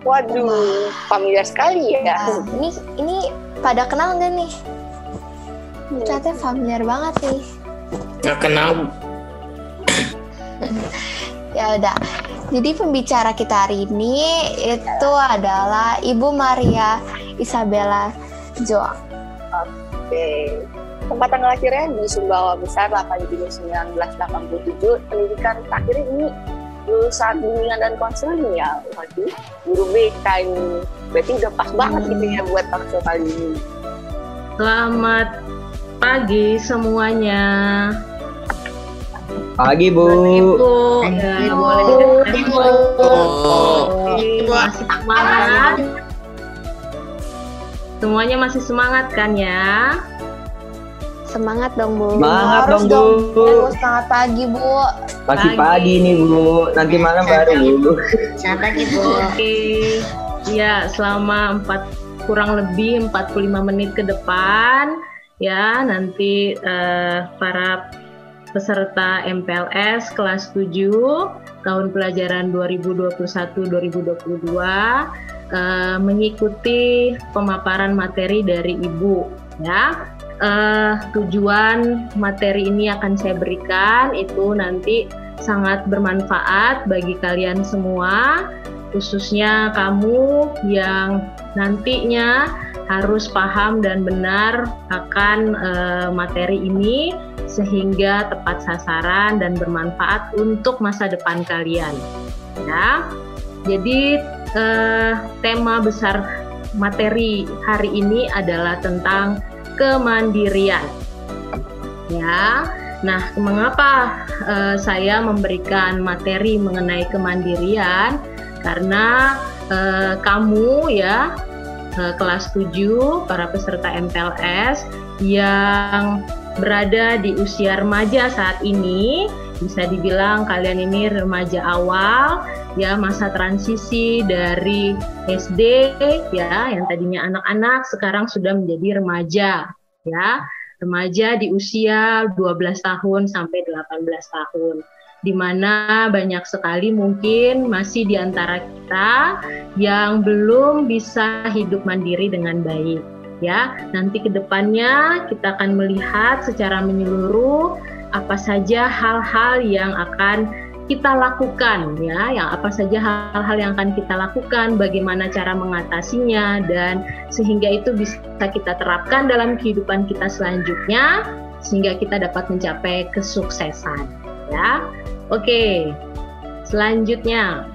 Waduh, familiar sekali ya. Nah, ini pada kenal nggak nih? Ternyata familiar banget nih. Nggak kenal. Ya udah. Jadi pembicara kita hari ini itu adalah Ibu Maria Isabella Joang. Oke. Tempat tanggal lahirnya di Sumbawa Besar 8 Juni 1987. Pendidikan terakhir ini lulusan bimbingan dan konseling ya. Waduh, guru BK ini. Berarti udah pas banget gitu ya buat talkshow kali ini. Selamat pagi semuanya. Pagi, Bu. Ya, boleh masih semangat. Semuanya masih semangat kan ya? Semangat dong, Bu. Semangat Harus dong, Bu. Semangat pagi, Bu. Masih pagi nih, Bu. Nanti malam baru, Bu. Selamat pagi, Bu. Oke. Ya, selama kurang lebih 45 menit ke depan ya, nanti para peserta MPLS kelas 7 tahun pelajaran 2021-2022 mengikuti pemaparan materi dari Ibu ya. Tujuan materi ini akan saya berikan itu nanti sangat bermanfaat bagi kalian semua, khususnya kamu yang nantinya harus paham dan benar akan materi ini sehingga tepat sasaran dan bermanfaat untuk masa depan kalian. Ya, jadi tema besar materi hari ini adalah tentang kemandirian. Ya, nah mengapa saya memberikan materi mengenai kemandirian? Karena kamu ya kelas 7 para peserta MPLS yang berada di usia remaja saat ini, bisa dibilang kalian ini remaja awal ya, masa transisi dari SD ya yang tadinya anak-anak sekarang sudah menjadi remaja ya, remaja di usia 12 tahun sampai 18 tahun, di mana banyak sekali mungkin masih di antara kita yang belum bisa hidup mandiri dengan baik. Ya, nanti ke depannya kita akan melihat secara menyeluruh apa saja hal-hal yang akan kita lakukan ya, yang apa saja hal-hal yang akan kita lakukan, bagaimana cara mengatasinya, dan sehingga itu bisa kita terapkan dalam kehidupan kita selanjutnya sehingga kita dapat mencapai kesuksesan ya. Oke, selanjutnya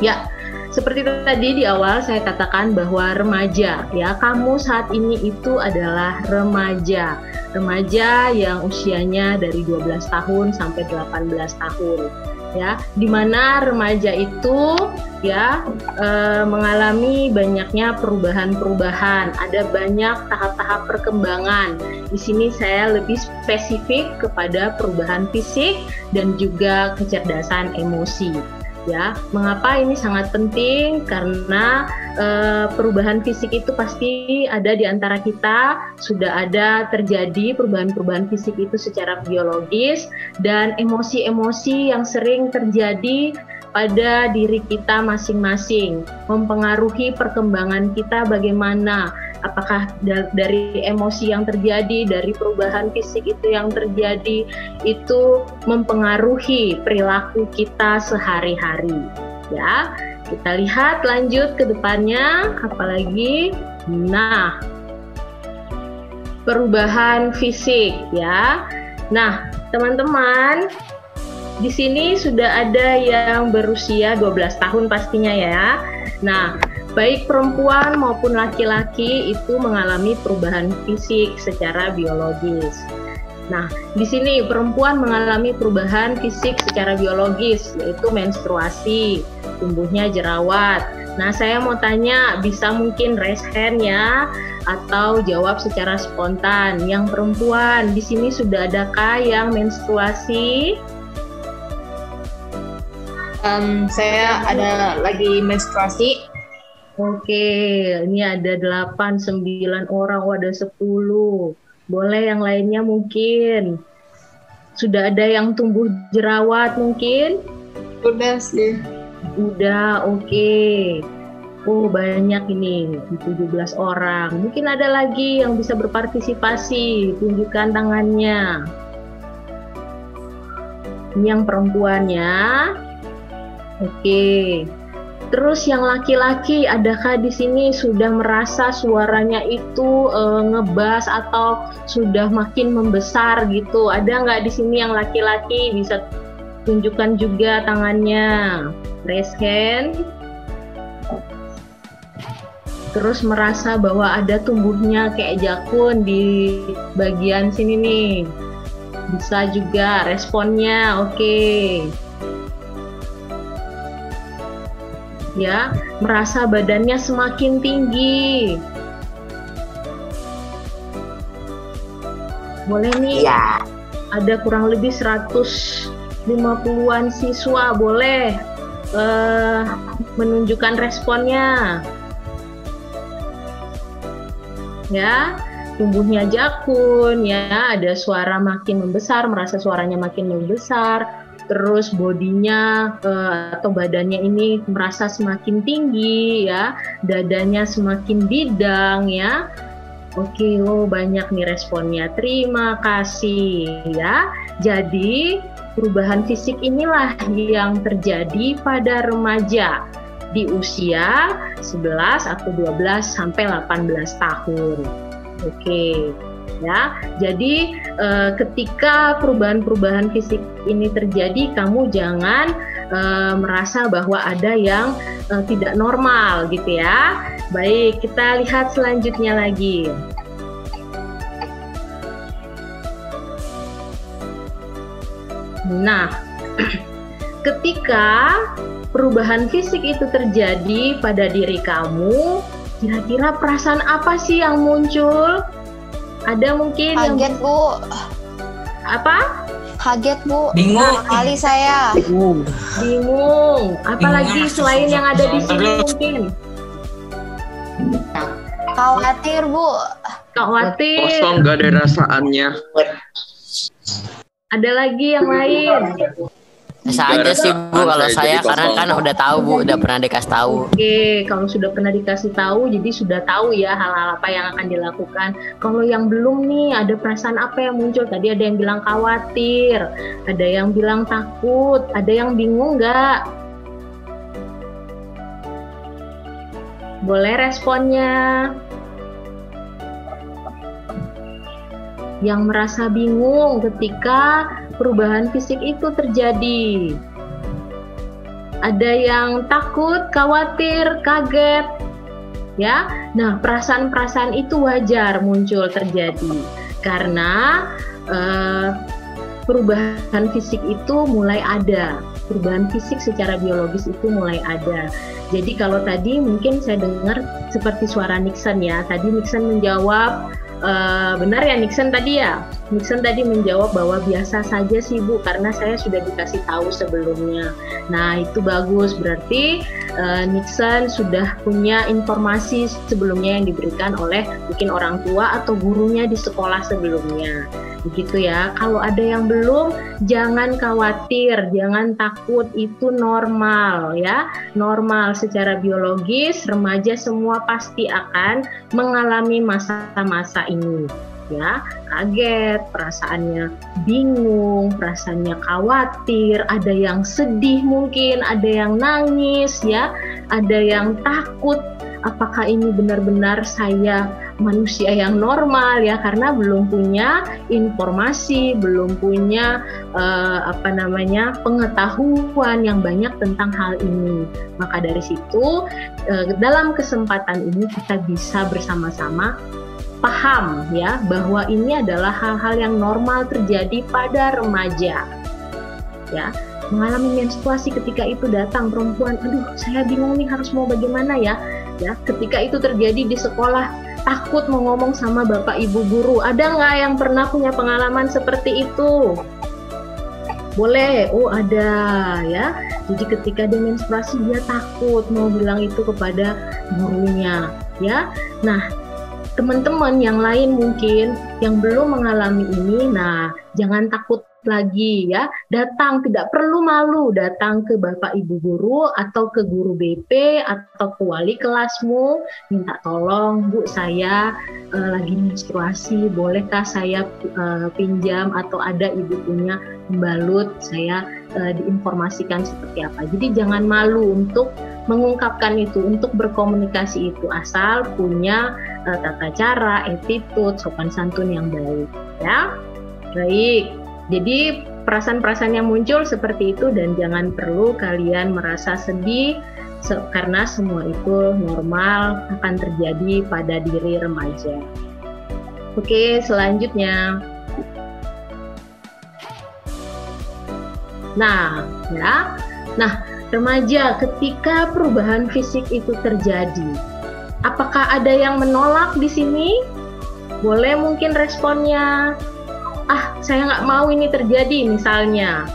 ya, seperti tadi di awal saya katakan bahwa remaja, ya kamu saat ini itu adalah remaja. Remaja yang usianya dari 12 tahun sampai 18 tahun. Ya, di mana remaja itu ya mengalami banyaknya perubahan-perubahan, ada banyak tahap-tahap perkembangan. Di sini saya lebih spesifik kepada perubahan fisik dan juga kecerdasan emosi. Ya, mengapa ini sangat penting? Karena perubahan fisik itu pasti ada di antara kita, sudah ada terjadi perubahan-perubahan fisik itu secara biologis, dan emosi-emosi yang sering terjadi pada diri kita masing-masing mempengaruhi perkembangan kita bagaimana. Apakah dari emosi yang terjadi, dari perubahan fisik itu yang terjadi, itu mempengaruhi perilaku kita sehari-hari. Ya, kita lihat lanjut ke depannya, apalagi, nah, perubahan fisik, ya. Nah, teman-teman, di sini sudah ada yang berusia 12 tahun pastinya ya. Nah, baik perempuan maupun laki-laki itu mengalami perubahan fisik secara biologis. Nah, di sini perempuan mengalami perubahan fisik secara biologis, yaitu menstruasi, tumbuhnya jerawat. Nah, saya mau tanya, bisa mungkin raise hand ya, atau jawab secara spontan. Yang perempuan, di sini sudah adakah yang menstruasi? Saya ada lagi menstruasi. Oke, ini ada 8, 9 orang, ada 10. Boleh yang lainnya mungkin. Sudah ada yang tumbuh jerawat mungkin? Udah sih. Udah, oke. Oh, banyak ini, 17 orang. Mungkin ada lagi yang bisa berpartisipasi, tunjukkan tangannya. Ini yang perempuan ya. Oke. Terus yang laki-laki, adakah di sini sudah merasa suaranya itu ngebas atau sudah makin membesar gitu? Ada nggak di sini yang laki-laki? Bisa tunjukkan juga tangannya. Raise hand. Terus merasa bahwa ada tumbuhnya kayak jakun di bagian sini nih. Bisa juga responnya, oke. Ya, merasa badannya semakin tinggi. Boleh nih, Ya. ada kurang lebih 150-an siswa, boleh menunjukkan responnya. Ya, tumbuhnya jakun, ya, ada suara makin membesar, merasa suaranya makin membesar, terus bodinya atau badannya ini merasa semakin tinggi, ya, dadanya semakin bidang, ya. Oke, oh banyak nih responnya. Terima kasih, ya. Jadi perubahan fisik inilah yang terjadi pada remaja di usia 11 atau 12 sampai 18 tahun. Oke, ya. Jadi ketika perubahan-perubahan fisik ini terjadi, kamu jangan merasa bahwa ada yang tidak normal gitu ya. Baik, kita lihat selanjutnya lagi. Nah, ketika perubahan fisik itu terjadi pada diri kamu, kira-kira perasaan apa sih yang muncul? Ada mungkin Kaget, Bu. Apa? Kaget, Bu. Bingung. Kali saya. Bingung. Apalagi selain yang ada di sini mungkin? Khawatir, Bu. Khawatir. Kosong, gak ada rasaannya. Ada lagi yang lain? Bisa aja sih Bu kalau saya karena kan udah tahu Bu, udah pernah dikasih tahu. Oke, kalau sudah pernah dikasih tahu, jadi sudah tahu ya hal-hal apa yang akan dilakukan. Kalau yang belum nih, ada perasaan apa yang muncul? Tadi ada yang bilang khawatir, ada yang bilang takut, ada yang bingung nggak? Boleh responnya. Yang merasa bingung ketika perubahan fisik itu terjadi. Ada yang takut, khawatir, kaget. Ya. Nah, perasaan-perasaan itu wajar muncul terjadi karena perubahan fisik itu mulai ada. Perubahan fisik secara biologis itu mulai ada. Jadi kalau tadi mungkin saya dengar seperti suara Nixon ya. Tadi Nixon menjawab, benar ya Nixon tadi ya? Nixon tadi menjawab bahwa biasa saja sih Bu, karena saya sudah dikasih tahu sebelumnya. Nah itu bagus, berarti Nixon sudah punya informasi sebelumnya yang diberikan oleh mungkin orang tua atau gurunya di sekolah sebelumnya. Begitu ya. Kalau ada yang belum, jangan khawatir, jangan takut, itu normal ya. Normal secara biologis, remaja semua pasti akan mengalami masa-masa ini. Ya, kaget, perasaannya bingung, perasaannya khawatir, ada yang sedih mungkin, ada yang nangis ya, ada yang takut. Apakah ini benar-benar saya manusia yang normal ya, karena belum punya informasi, belum punya pengetahuan yang banyak tentang hal ini. Maka dari situ dalam kesempatan ini kita bisa bersama-sama paham ya bahwa ini adalah hal-hal yang normal terjadi pada remaja. Ya, mengalami menstruasi ketika itu datang perempuan, aduh saya bingung nih harus mau bagaimana ya. Ya, ketika itu terjadi di sekolah, takut mau ngomong sama bapak ibu guru. Ada nggak yang pernah punya pengalaman seperti itu? Boleh, oh ada ya. Jadi ketika dia menstruasi dia takut mau bilang itu kepada gurunya ya. Nah, teman-teman yang lain mungkin yang belum mengalami ini, nah jangan takut lagi ya, datang, tidak perlu malu, datang ke Bapak Ibu guru atau ke guru BP atau ke wali kelasmu, minta tolong, Bu, saya lagi menstruasi, bolehkah saya pinjam atau ada ibu punya pembalut, saya diinformasikan seperti apa. Jadi jangan malu untuk mengungkapkan itu, untuk berkomunikasi itu, asal punya tata cara, attitude, sopan santun yang baik ya. Baik. Jadi perasaan-perasaan yang muncul seperti itu dan jangan perlu kalian merasa sedih karena semua itu normal akan terjadi pada diri remaja. Oke, selanjutnya. Nah, remaja ketika perubahan fisik itu terjadi, apakah ada yang menolak di sini? Boleh mungkin responnya, saya nggak mau ini terjadi misalnya.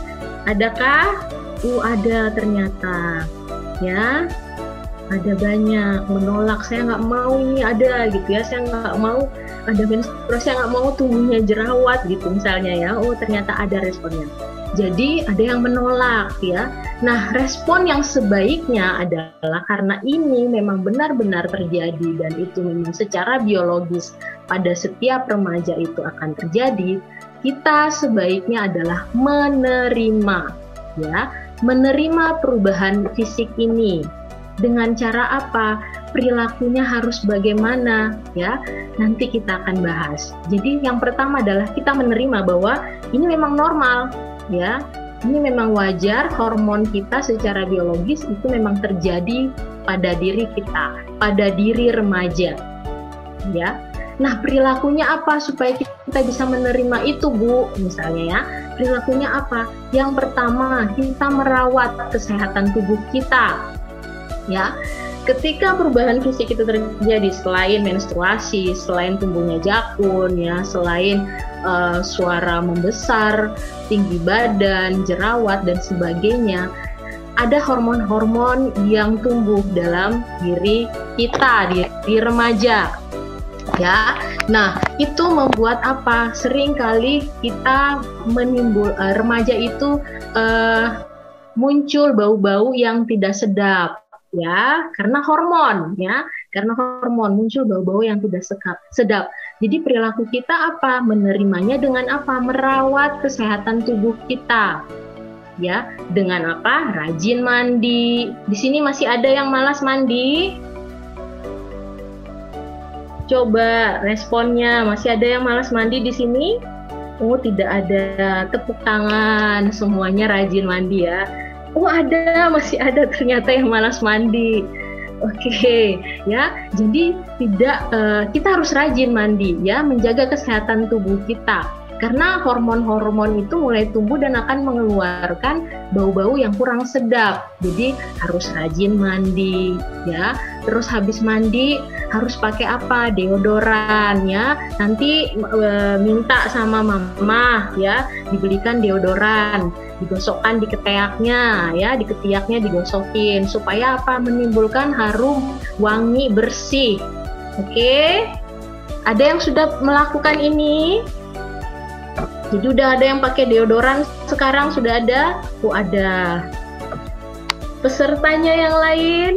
Adakah? Ada ternyata. Ya, ada banyak menolak. Saya nggak mau ini ada gitu ya. Saya nggak mau ada menstruasi. Saya nggak mau tubuhnya jerawat gitu misalnya ya. Ternyata ada responnya. Jadi ada yang menolak ya. Nah, respon yang sebaiknya adalah karena ini memang benar-benar terjadi dan itu memang secara biologis pada setiap remaja itu akan terjadi. Kita sebaiknya adalah menerima ya, menerima perubahan fisik ini. Dengan cara apa? Perilakunya harus bagaimana ya? Nanti kita akan bahas. Jadi yang pertama adalah kita menerima bahwa ini memang normal ya. Ini memang wajar, hormon kita secara biologis itu memang terjadi pada diri kita, pada diri remaja. Ya. Nah, perilakunya apa supaya kita bisa menerima itu, Bu? Misalnya ya, perilakunya apa? Yang pertama, kita merawat kesehatan tubuh kita. Ya. Ketika perubahan fisik itu terjadi, selain menstruasi, selain tumbuhnya jakun, ya, selain suara membesar, tinggi badan, jerawat dan sebagainya, ada hormon-hormon yang tumbuh dalam diri kita, diri remaja. Ya, nah itu membuat apa? Seringkali kita remaja itu muncul bau-bau yang tidak sedap. Ya, karena hormon, muncul bau-bau yang tidak sedap. Jadi perilaku kita apa? Menerimanya dengan apa? Merawat kesehatan tubuh kita. Ya, dengan apa? Rajin mandi. Di sini masih ada yang malas mandi? Coba responnya, masih ada yang malas mandi di sini? Tidak ada, tepuk tangan, semuanya rajin mandi ya. Ada, masih ada ternyata yang malas mandi. Oke, ya. Jadi kita harus rajin mandi ya, menjaga kesehatan tubuh kita. Karena hormon-hormon itu mulai tumbuh dan akan mengeluarkan bau-bau yang kurang sedap. Jadi harus rajin mandi ya. Terus habis mandi harus pakai apa? Deodoran ya. Nanti minta sama mama ya, dibelikan deodoran, digosokkan di ketiaknya ya, di ketiaknya digosokin supaya apa? Menimbulkan harum wangi bersih. Oke? Ada yang sudah melakukan ini? Jadi udah ada yang pakai deodoran sekarang, sudah ada? Ada. Pesertanya yang lain?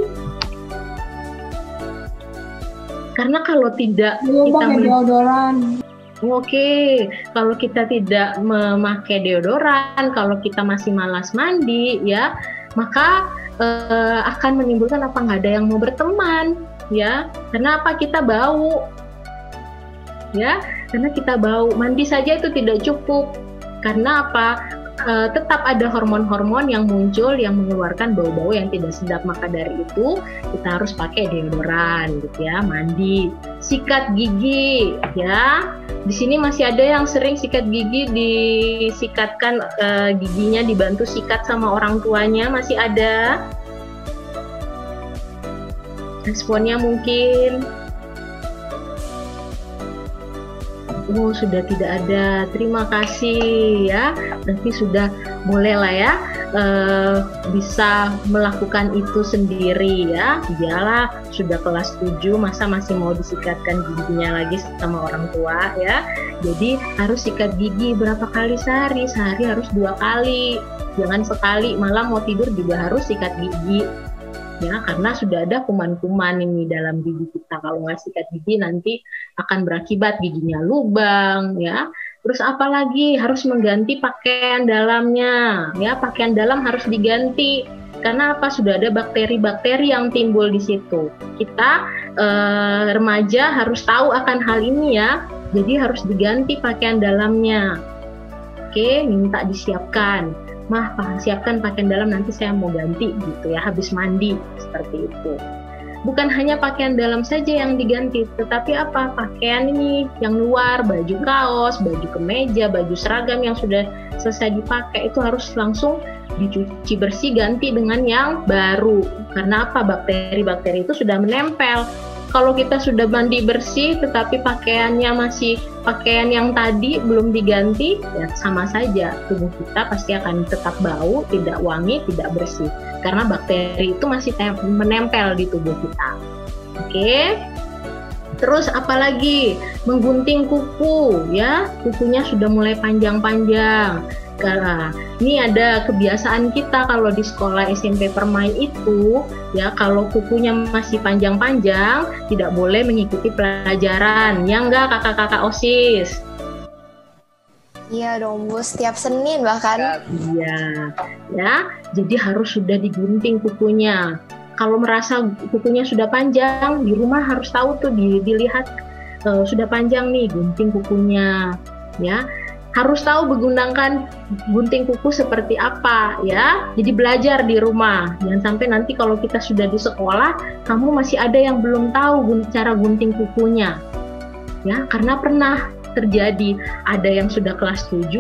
Karena kalau tidak kita deodoran. Oke, kalau kita tidak memakai deodoran, kalau kita masih malas mandi ya, maka akan menimbulkan apa? Nggak ada yang mau berteman ya. Karena apa? Kita bau. Ya, karena kita bau. Mandi saja itu tidak cukup. Karena apa? Tetap ada hormon-hormon yang muncul yang mengeluarkan bau-bau yang tidak sedap. Maka dari itu kita harus pakai deodoran gitu ya, mandi. Sikat gigi ya. Di sini masih ada yang sering sikat gigi, disikatkan giginya dibantu sikat sama orang tuanya, masih ada? Responnya mungkin sudah tidak ada. Terima kasih ya. Berarti sudah boleh lah ya bisa melakukan itu sendiri ya. Iyalah sudah kelas 7 masa masih mau disikatkan giginya lagi sama orang tua ya. Jadi harus sikat gigi berapa kali sehari? Sehari harus 2 kali. Jangan sekali, malah mau tidur juga harus sikat gigi. Ya, karena sudah ada kuman-kuman ini dalam gigi kita. Kalau nggak sikat gigi nanti akan berakibat giginya lubang ya. Terus apalagi harus mengganti pakaian dalamnya ya, pakaian dalam harus diganti karena apa? Sudah ada bakteri-bakteri yang timbul di situ. Kita remaja harus tahu akan hal ini ya. Jadi harus diganti pakaian dalamnya. Oke, minta disiapkan. Mah, siapkan pakaian dalam, nanti saya mau ganti gitu ya, habis mandi, seperti itu. Bukan hanya pakaian dalam saja yang diganti, tetapi apa? Pakaian ini yang luar, baju kaos, baju kemeja, baju seragam yang sudah selesai dipakai itu harus langsung dicuci bersih, ganti dengan yang baru. Karena apa? Bakteri-bakteri itu sudah menempel. Kalau kita sudah mandi bersih tetapi pakaiannya masih pakaian yang tadi belum diganti, ya sama saja tubuh kita pasti akan tetap bau, tidak wangi, tidak bersih. Karena bakteri itu masih menempel di tubuh kita. Oke. Terus apalagi? Menggunting kuku ya, kukunya sudah mulai panjang-panjang. Nah, ini ada kebiasaan kita kalau di sekolah SMP Permai itu ya, kalau kukunya masih panjang-panjang tidak boleh mengikuti pelajaran. Ya enggak kakak-kakak OSIS? Iya dong Bu, setiap Senin bahkan. Iya, ya. Jadi harus sudah digunting kukunya. Kalau merasa kukunya sudah panjang, di rumah harus tahu tuh dilihat sudah panjang nih, gunting kukunya, ya. Harus tahu menggunakan gunting kuku seperti apa ya. Jadi belajar di rumah. Jangan sampai nanti kalau kita sudah di sekolah, kamu masih ada yang belum tahu cara gunting kukunya. Ya, karena pernah terjadi ada yang sudah kelas 7,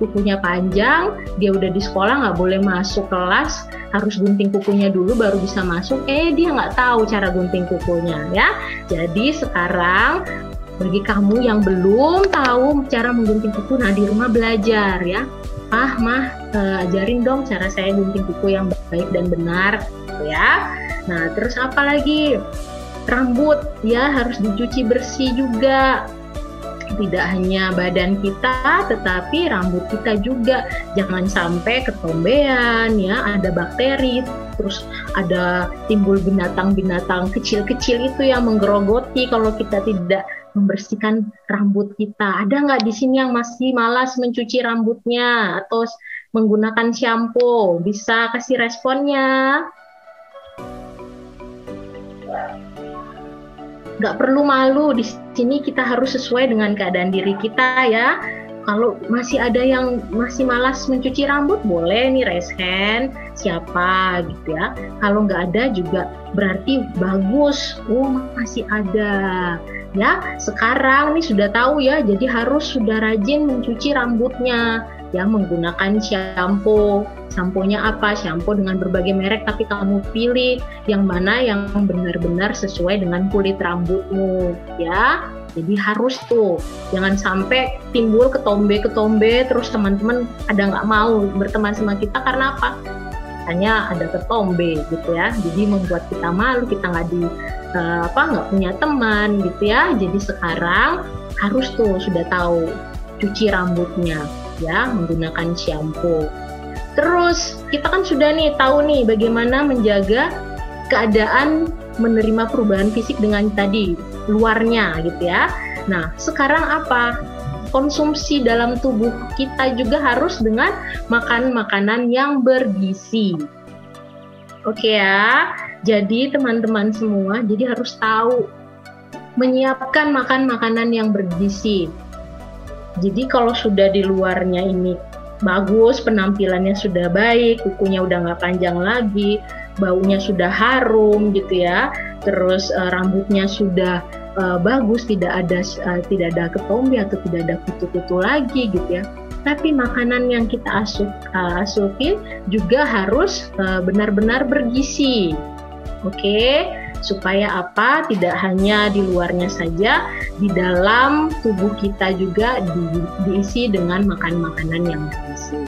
kukunya panjang, dia udah di sekolah nggak boleh masuk kelas, harus gunting kukunya dulu baru bisa masuk. Dia nggak tahu cara gunting kukunya ya. Jadi sekarang bagi kamu yang belum tahu cara menggunting kuku, nah di rumah belajar ya. Ajarin dong cara saya gunting kuku yang baik dan benar gitu ya. Nah, terus apa lagi? Rambut ya harus dicuci bersih juga. Tidak hanya badan kita, tetapi rambut kita juga. Jangan sampai ketombean ya, ada bakteri, terus ada timbul binatang-binatang kecil-kecil itu yang menggerogoti kalau kita tidak membersihkan rambut kita. Ada nggak di sini yang masih malas mencuci rambutnya atau menggunakan shampoo? Bisa kasih responnya. Nggak perlu malu, di sini kita harus sesuai dengan keadaan diri kita ya. Kalau masih ada yang masih malas mencuci rambut, boleh nih raise hand, siapa gitu ya. Kalau nggak ada juga berarti bagus, masih ada. Ya, sekarang nih sudah tahu ya, jadi harus sudah rajin mencuci rambutnya ya, menggunakan shampoo. Shampoo-nya apa? Shampoo dengan berbagai merek, tapi kamu pilih yang mana yang benar-benar sesuai dengan kulit rambutmu ya. Jadi harus tuh, jangan sampai timbul ketombe terus teman-teman ada nggak mau berteman sama kita karena apa? Hanya ada ketombe gitu ya. Jadi membuat kita malu, kita nggak punya teman gitu ya. Jadi sekarang harus tuh sudah tahu cuci rambutnya ya, menggunakan shampoo. Terus kita kan sudah nih tahu nih bagaimana menjaga keadaan menerima perubahan fisik dengan tadi luarnya gitu ya. Nah, sekarang apa? Konsumsi dalam tubuh kita juga harus dengan makan makanan yang bergizi. Oke ya. Jadi teman-teman semua, jadi harus tahu menyiapkan makan makanan yang bergizi. Jadi kalau sudah di luarnya ini bagus, penampilannya sudah baik, kukunya udah nggak panjang lagi, baunya sudah harum gitu ya, terus rambutnya sudah bagus, tidak ada ketombe atau tidak ada kutu-kutu lagi gitu ya. Tapi makanan yang kita asukin juga harus benar-benar bergizi. Oke, supaya apa? Tidak hanya di luarnya saja, di dalam tubuh kita juga diisi dengan makanan yang bergizi.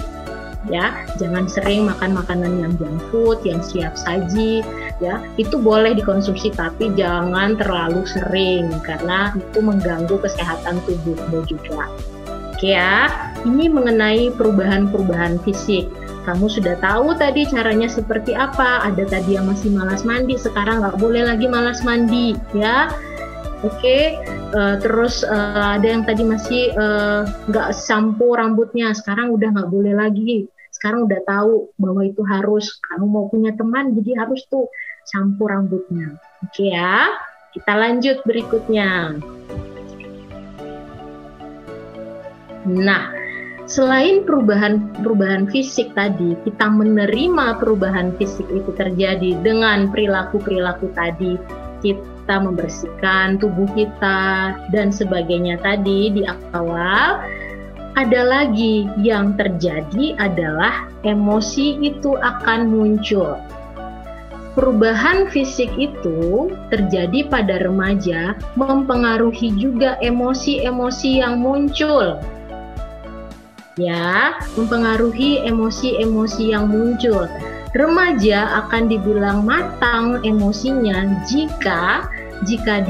ya. Jangan sering makan makanan yang junk food, yang siap saji, ya. Itu boleh dikonsumsi tapi jangan terlalu sering karena itu mengganggu kesehatan tubuhmu juga. Oke ya, ini mengenai perubahan-perubahan fisik. Kamu sudah tahu tadi caranya seperti apa. Ada tadi yang masih malas mandi, sekarang nggak boleh lagi malas mandi, ya. Oke, terus ada yang tadi masih nggak sampo rambutnya, sekarang udah nggak boleh lagi. Sekarang udah tahu bahwa itu harus. Kamu mau punya teman, jadi harus tuh sampo rambutnya. Oke ya, kita lanjut berikutnya. Nah, selain perubahan fisik tadi, kita menerima perubahan fisik itu terjadi dengan perilaku-perilaku tadi. Kita membersihkan tubuh kita dan sebagainya tadi di awal. Ada lagi yang terjadi adalah emosi itu akan muncul. Perubahan fisik itu terjadi pada remaja, mempengaruhi juga emosi-emosi yang muncul. Ya, mempengaruhi emosi-emosi yang muncul. Remaja akan dibilang matang emosinya jika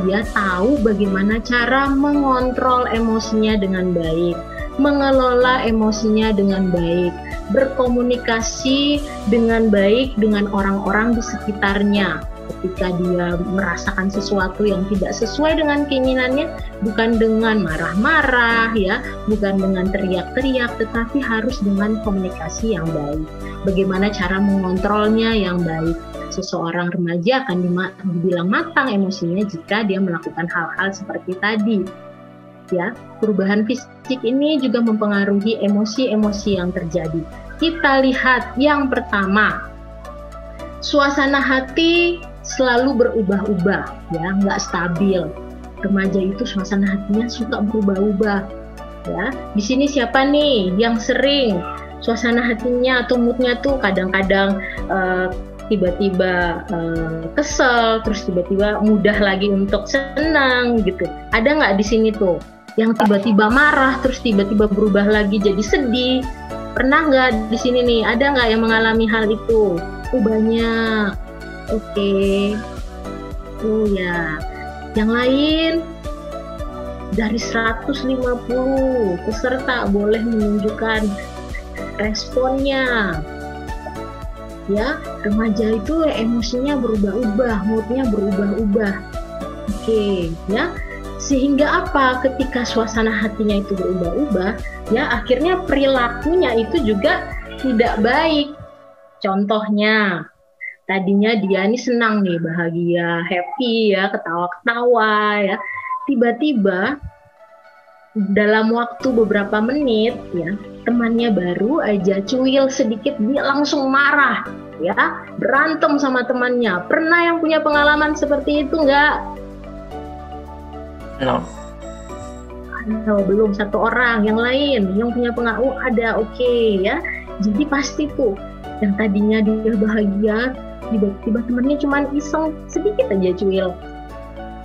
dia tahu bagaimana cara mengontrol emosinya dengan baik, mengelola emosinya dengan baik, berkomunikasi dengan baik dengan orang-orang di sekitarnya. Ketika dia merasakan sesuatu yang tidak sesuai dengan keinginannya, bukan dengan marah-marah ya, bukan dengan teriak-teriak, tetapi harus dengan komunikasi yang baik. Bagaimana cara mengontrolnya yang baik. Seseorang remaja akan dibilang matang emosinya jika dia melakukan hal-hal seperti tadi. Ya, perubahan fisik ini juga mempengaruhi emosi-emosi yang terjadi. Kita lihat yang pertama, suasana hati selalu berubah-ubah, ya, nggak stabil. Remaja itu suasana hatinya suka berubah-ubah, ya. Di sini siapa nih yang sering suasana hatinya atau moodnya tuh kadang-kadang tiba-tiba kesel, terus tiba-tiba mudah lagi untuk senang gitu. Ada nggak di sini tuh yang tiba-tiba marah, terus tiba-tiba berubah lagi jadi sedih? Pernah nggak di sini nih? Ada nggak yang mengalami hal itu? Oh, banyak. Oke. Oh ya. Yang lain, dari 150 peserta boleh menunjukkan responnya. Ya, remaja itu emosinya berubah-ubah, moodnya berubah-ubah. Oke, ya. Sehingga apa? Ketika suasana hatinya itu berubah-ubah, ya akhirnya perilakunya itu juga tidak baik. Contohnya, tadinya dia ini senang nih, bahagia, happy ya, ketawa-ketawa ya. Tiba-tiba dalam waktu beberapa menit ya, temannya baru aja cuil sedikit, dia langsung marah ya, berantem sama temannya. Pernah yang punya pengalaman seperti itu enggak? No. Oh, belum satu orang. Yang lain yang punya pengalaman ada, oke ya. Jadi pasti tuh yang tadinya dia bahagia, tiba-tiba temannya cuma iseng sedikit aja cuil,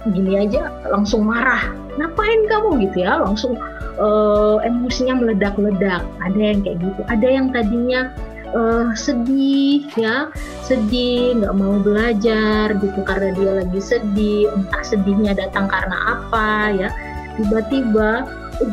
gini aja langsung marah, ngapain kamu gitu ya, langsung emosinya meledak-ledak. Ada yang kayak gitu. Ada yang tadinya sedih ya, sedih, nggak mau belajar gitu karena dia lagi sedih, entah sedihnya datang karena apa ya, tiba-tiba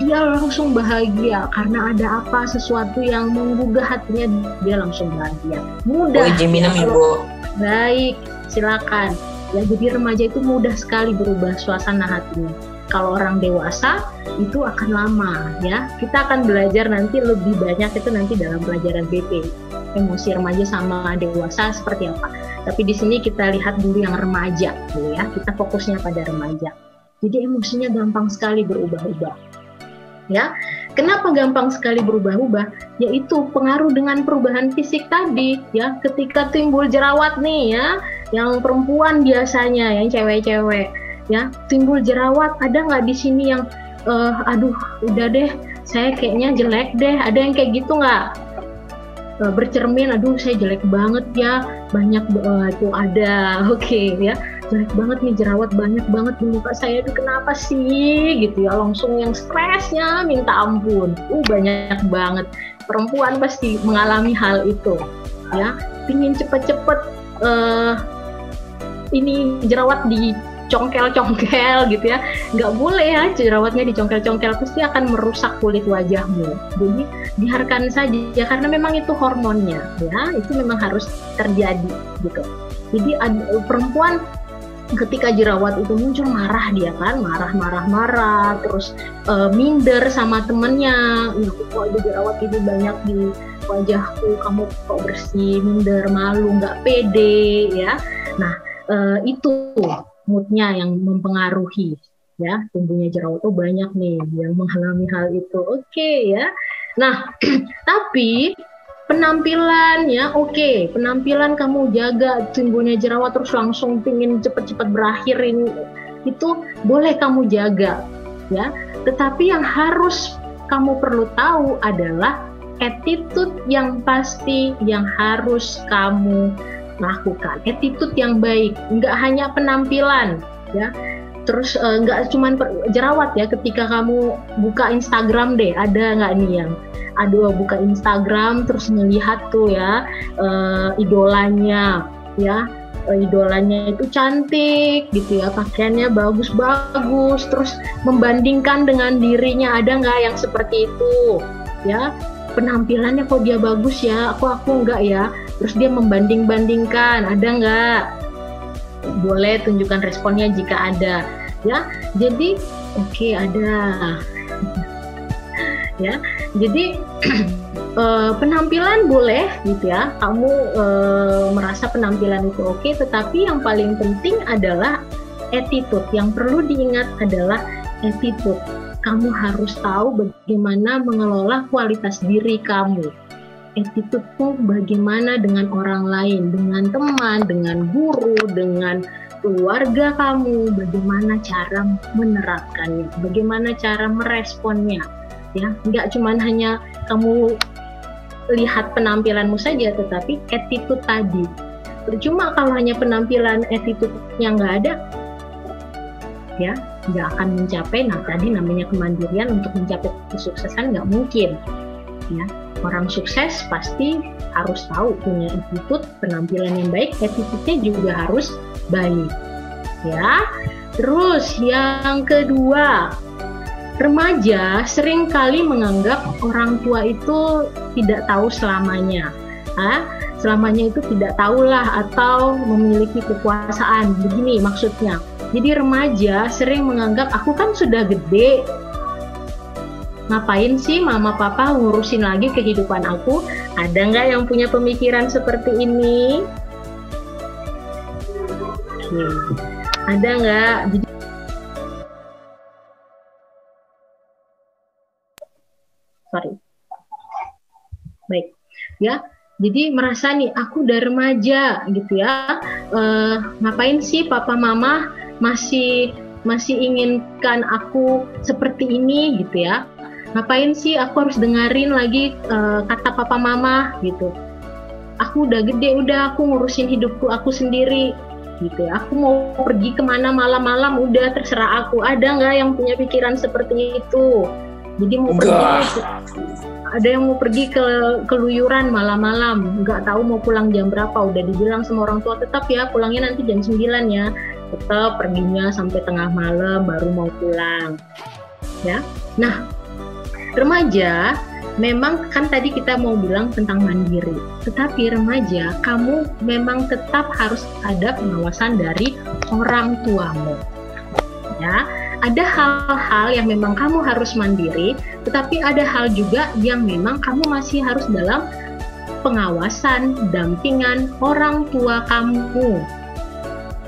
dia langsung bahagia karena ada apa, sesuatu yang menggugah hatinya, dia langsung bahagia. Mudah. Oh, izin minum Ibu. Baik, silakan. Ya, jadi remaja itu mudah sekali berubah suasana hatinya. Kalau orang dewasa itu akan lama ya. Kita akan belajar nanti lebih banyak itu nanti dalam pelajaran BP. Emosi remaja sama dewasa seperti apa. Tapi di sini kita lihat dulu yang remaja dulu ya. Kita fokusnya pada remaja. Jadi emosinya gampang sekali berubah-ubah. Ya, kenapa gampang sekali berubah-ubah? Yaitu pengaruh dengan perubahan fisik tadi ya. Ketika timbul jerawat nih ya, yang perempuan biasanya, yang cewek-cewek ya, timbul jerawat, ada nggak di sini yang aduh udah deh saya kayaknya jelek deh, ada yang kayak gitu nggak? Bercermin, aduh saya jelek banget ya, banyak itu ada. Oke ya, jelek banget nih, jerawat banyak banget di muka saya, itu kenapa sih gitu ya, langsung yang stresnya minta ampun. Banyak banget perempuan pasti mengalami hal itu ya, pingin cepet-cepet ini jerawat dicongkel-congkel gitu ya. Nggak boleh ya jerawatnya dicongkel-congkel, pasti akan merusak kulit wajahmu. Jadi biarkan saja, karena memang itu hormonnya ya, itu memang harus terjadi gitu. Jadi perempuan ketika jerawat itu muncul marah, dia kan marah, terus minder sama temennya, kok ada jerawat ini banyak di wajahku, kamu kok bersih, minder, malu, nggak pede ya. Nah itu moodnya yang mempengaruhi ya, tumbuhnya jerawat. Banyak nih yang mengalami hal itu. Oke ya. Nah tapi penampilan ya, penampilan kamu jaga, tumbuhnya jerawat terus langsung pingin cepet-cepet berakhir, ini itu boleh kamu jaga ya, tetapi yang harus kamu perlu tahu adalah attitude yang pasti yang harus kamu lakukan, attitude yang baik, nggak hanya penampilan ya. Terus nggak cuman jerawat ya, ketika kamu buka Instagram deh, ada nggak nih yang buka Instagram terus melihat tuh ya idolanya ya, idolanya itu cantik gitu ya, pakaiannya bagus-bagus, terus membandingkan dengan dirinya. Ada nggak yang seperti itu ya, penampilannya kok dia bagus ya, aku enggak ya, terus dia membanding-bandingkan. Ada nggak? Boleh tunjukkan responnya jika ada ya. Jadi ada ya. Jadi penampilan boleh gitu ya, kamu merasa penampilan itu oke, tetapi yang paling penting adalah attitude. Yang perlu diingat adalah attitude. Kamu harus tahu bagaimana mengelola kualitas diri kamu. Attitude-mu bagaimana dengan orang lain, dengan teman, dengan guru, dengan keluarga kamu, bagaimana cara menerapkannya, bagaimana cara meresponnya. Ya, nggak cuman hanya kamu lihat penampilanmu saja, tetapi attitude tadi. Percuma kalau hanya penampilan, attitude-nya nggak ada, ya nggak akan mencapai. Nah tadi namanya kemandirian, untuk mencapai kesuksesan nggak mungkin. Ya, orang sukses pasti harus tahu punya attitude, penampilan yang baik, attitude-nya juga harus baik. Ya, terus yang kedua, remaja sering kali menganggap orang tua itu tidak tahu selamanya. Selamanya itu tidak tahulah atau memiliki kekuasaan. Begini maksudnya. Jadi remaja sering menganggap, aku kan sudah gede, ngapain sih mama papa ngurusin lagi kehidupan aku? Ada nggak yang punya pemikiran seperti ini? Ada nggak? Jadi baik ya, jadi merasa nih aku udah remaja gitu ya, ngapain sih papa mama masih inginkan aku seperti ini gitu ya, ngapain sih aku harus dengerin lagi kata papa mama gitu, aku udah gede, udah aku ngurusin hidupku aku sendiri gitu ya, aku mau pergi kemana malam-malam udah terserah aku. Ada nggak yang punya pikiran seperti itu? Jadi mau pergi, ada yang mau pergi ke keluyuran malam-malam, nggak tahu mau pulang jam berapa, udah dibilang sama orang tua tetap ya pulangnya nanti jam 9 ya, tetap perginya sampai tengah malam baru mau pulang ya. Nah remaja memang kan tadi kita mau bilang tentang mandiri, tetapi remaja kamu memang tetap harus ada pengawasan dari orang tuamu ya. Ada hal-hal yang memang kamu harus mandiri, tetapi ada hal juga yang memang kamu masih harus dalam pengawasan, dampingan orang tua kamu.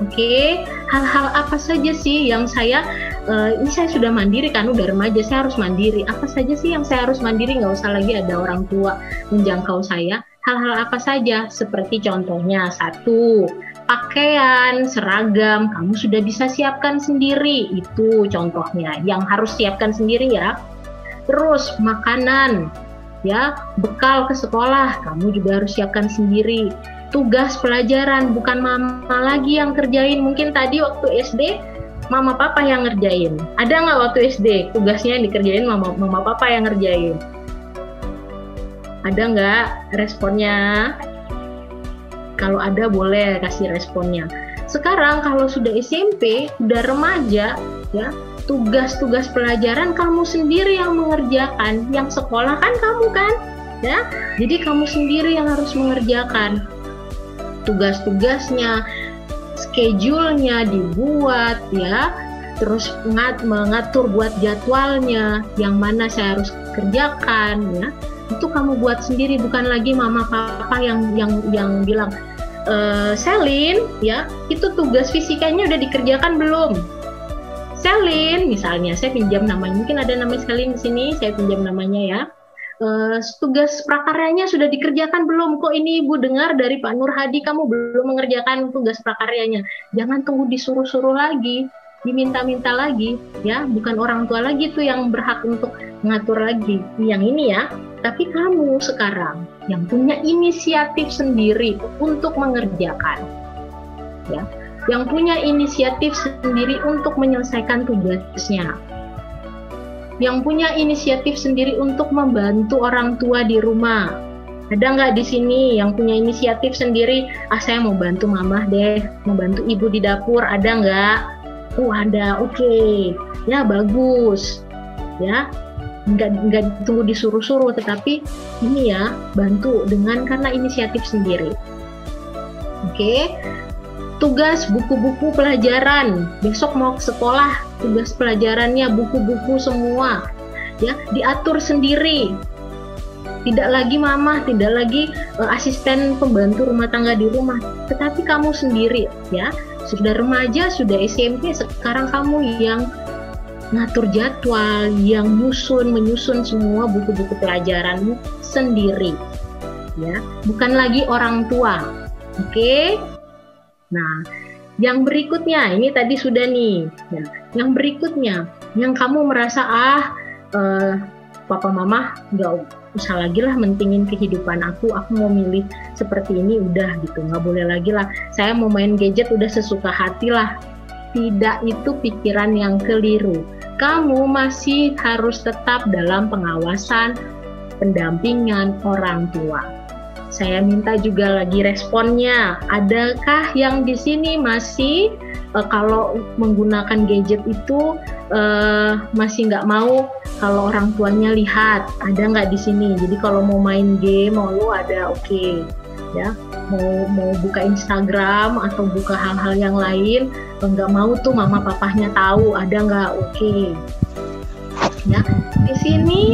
Oke, hal-hal apa saja sih yang ini saya sudah mandiri kan, udah remaja, saya harus mandiri. Apa saja sih yang saya harus mandiri? Nggak usah lagi ada orang tua menjangkau saya. Hal-hal apa saja? Seperti contohnya, 1, pakaian, seragam, kamu sudah bisa siapkan sendiri. Itu contohnya, yang harus siapkan sendiri ya. Terus makanan, ya, bekal ke sekolah, kamu juga harus siapkan sendiri. tugas pelajaran, bukan mama lagi yang kerjain. Mungkin tadi waktu SD mama papa yang ngerjain. Ada nggak waktu SD tugasnya yang dikerjain mama papa yang ngerjain? Ada nggak responnya? Kalau ada boleh kasih responnya. Sekarang kalau sudah SMP, sudah remaja, ya, tugas-tugas pelajaran kamu sendiri yang mengerjakan. Yang sekolah kan kamu kan, ya. Jadi kamu sendiri yang harus mengerjakan tugas-tugasnya, schedule-nya dibuat, ya. Terus mengatur buat jadwalnya, yang mana saya harus kerjakan, ya. Itu kamu buat sendiri, bukan lagi mama papa yang bilang, Selin, ya, itu tugas fisikanya udah dikerjakan belum? Selin, misalnya, saya pinjam namanya, mungkin ada nama Selin di sini, saya pinjam namanya ya. Tugas prakaryanya sudah dikerjakan belum? Kok ini Ibu dengar dari Pak Nur Hadi kamu belum mengerjakan tugas prakaryanya? Jangan tunggu disuruh-suruh lagi, diminta-minta lagi, ya. Bukan orang tua lagi tuh yang berhak untuk mengatur lagi. Yang ini ya. Tapi kamu sekarang yang punya inisiatif sendiri untuk mengerjakan, ya, yang punya inisiatif sendiri untuk menyelesaikan tugasnya, yang punya inisiatif sendiri untuk membantu orang tua di rumah. Ada nggak di sini yang punya inisiatif sendiri? Saya mau bantu mama deh, mau bantu ibu di dapur. Ada nggak? Ada. Oke. Ya, bagus. Ya. Nggak tunggu disuruh-suruh, tetapi ini ya, bantu karena inisiatif sendiri. Oke. Tugas buku-buku pelajaran, besok mau ke sekolah, tugas pelajarannya buku-buku semua, ya, diatur sendiri. Tidak lagi mama, tidak lagi asisten pembantu rumah tangga di rumah, tetapi kamu sendiri, ya. Sudah remaja, sudah SMP, sekarang kamu yang ngatur jadwal, yang menyusun semua buku-buku pelajaranmu sendiri, ya, bukan lagi orang tua. Oke. Nah, yang berikutnya ini tadi sudah nih, ya. Yang berikutnya, yang kamu merasa papa mama nggak usah lagi lah mentingin kehidupan aku mau milih seperti ini, udah gitu, nggak boleh lagi lah, saya mau main gadget udah sesuka hati lah. Tidak, itu pikiran yang keliru. Kamu masih harus tetap dalam pengawasan, pendampingan orang tua. Saya minta juga lagi responnya. Adakah yang di sini masih kalau menggunakan gadget itu masih nggak mau kalau orang tuanya lihat? Ada nggak di sini? Jadi kalau mau main game, mau ada, oke. Ya, mau buka Instagram atau buka hal-hal yang lain, nggak mau tuh mama papahnya tahu, ada nggak? Oke. Ya, di sini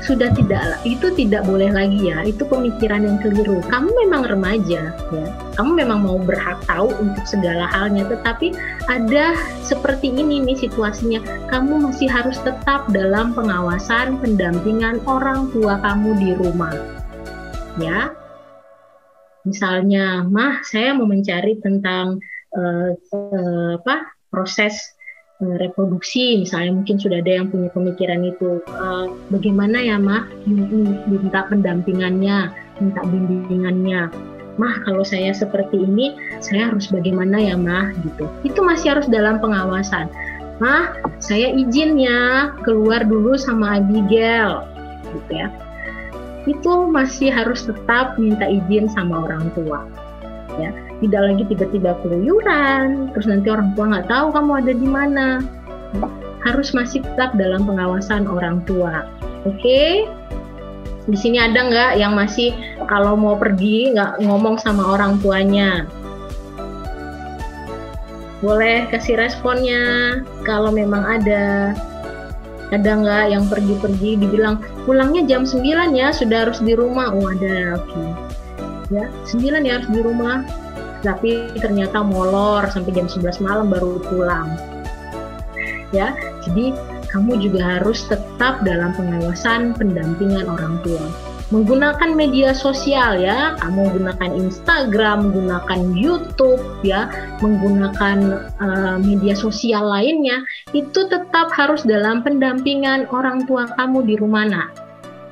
sudah tidak boleh lagi ya, itu pemikiran yang keliru. Kamu memang remaja, ya, kamu memang mau berhak tahu untuk segala halnya, tetapi ada seperti ini nih situasinya, kamu masih harus tetap dalam pengawasan, pendampingan orang tua kamu di rumah, ya. Misalnya, Mah, saya mau mencari tentang proses reproduksi, misalnya mungkin sudah ada yang punya pemikiran itu. Bagaimana ya, Mah, minta pendampingannya, minta bimbingannya. Mah, kalau saya seperti ini, saya harus bagaimana ya, Mah, gitu. Itu masih harus dalam pengawasan. Mah, saya izin ya keluar dulu sama Abigail, gitu ya. Itu masih harus tetap minta izin sama orang tua, ya. Tidak lagi tiba-tiba keluyuran, terus nanti orang tua nggak tahu kamu ada di mana. Harus masih tetap dalam pengawasan orang tua. Oke? Di sini ada nggak yang masih kalau mau pergi nggak ngomong sama orang tuanya? Boleh kasih responnya kalau memang ada. Ada nggak yang pergi-pergi dibilang pulangnya jam 9 ya, sudah harus di rumah? Oh, ada, oke. Ya, 9 ya harus di rumah, tapi ternyata molor sampai jam 11 malam baru pulang. Ya, jadi kamu juga harus tetap dalam pengawasan, pendampingan orang tua. Menggunakan media sosial ya, kamu gunakan Instagram, gunakan YouTube ya, menggunakan media sosial lainnya, itu tetap harus dalam pendampingan orang tua kamu di rumah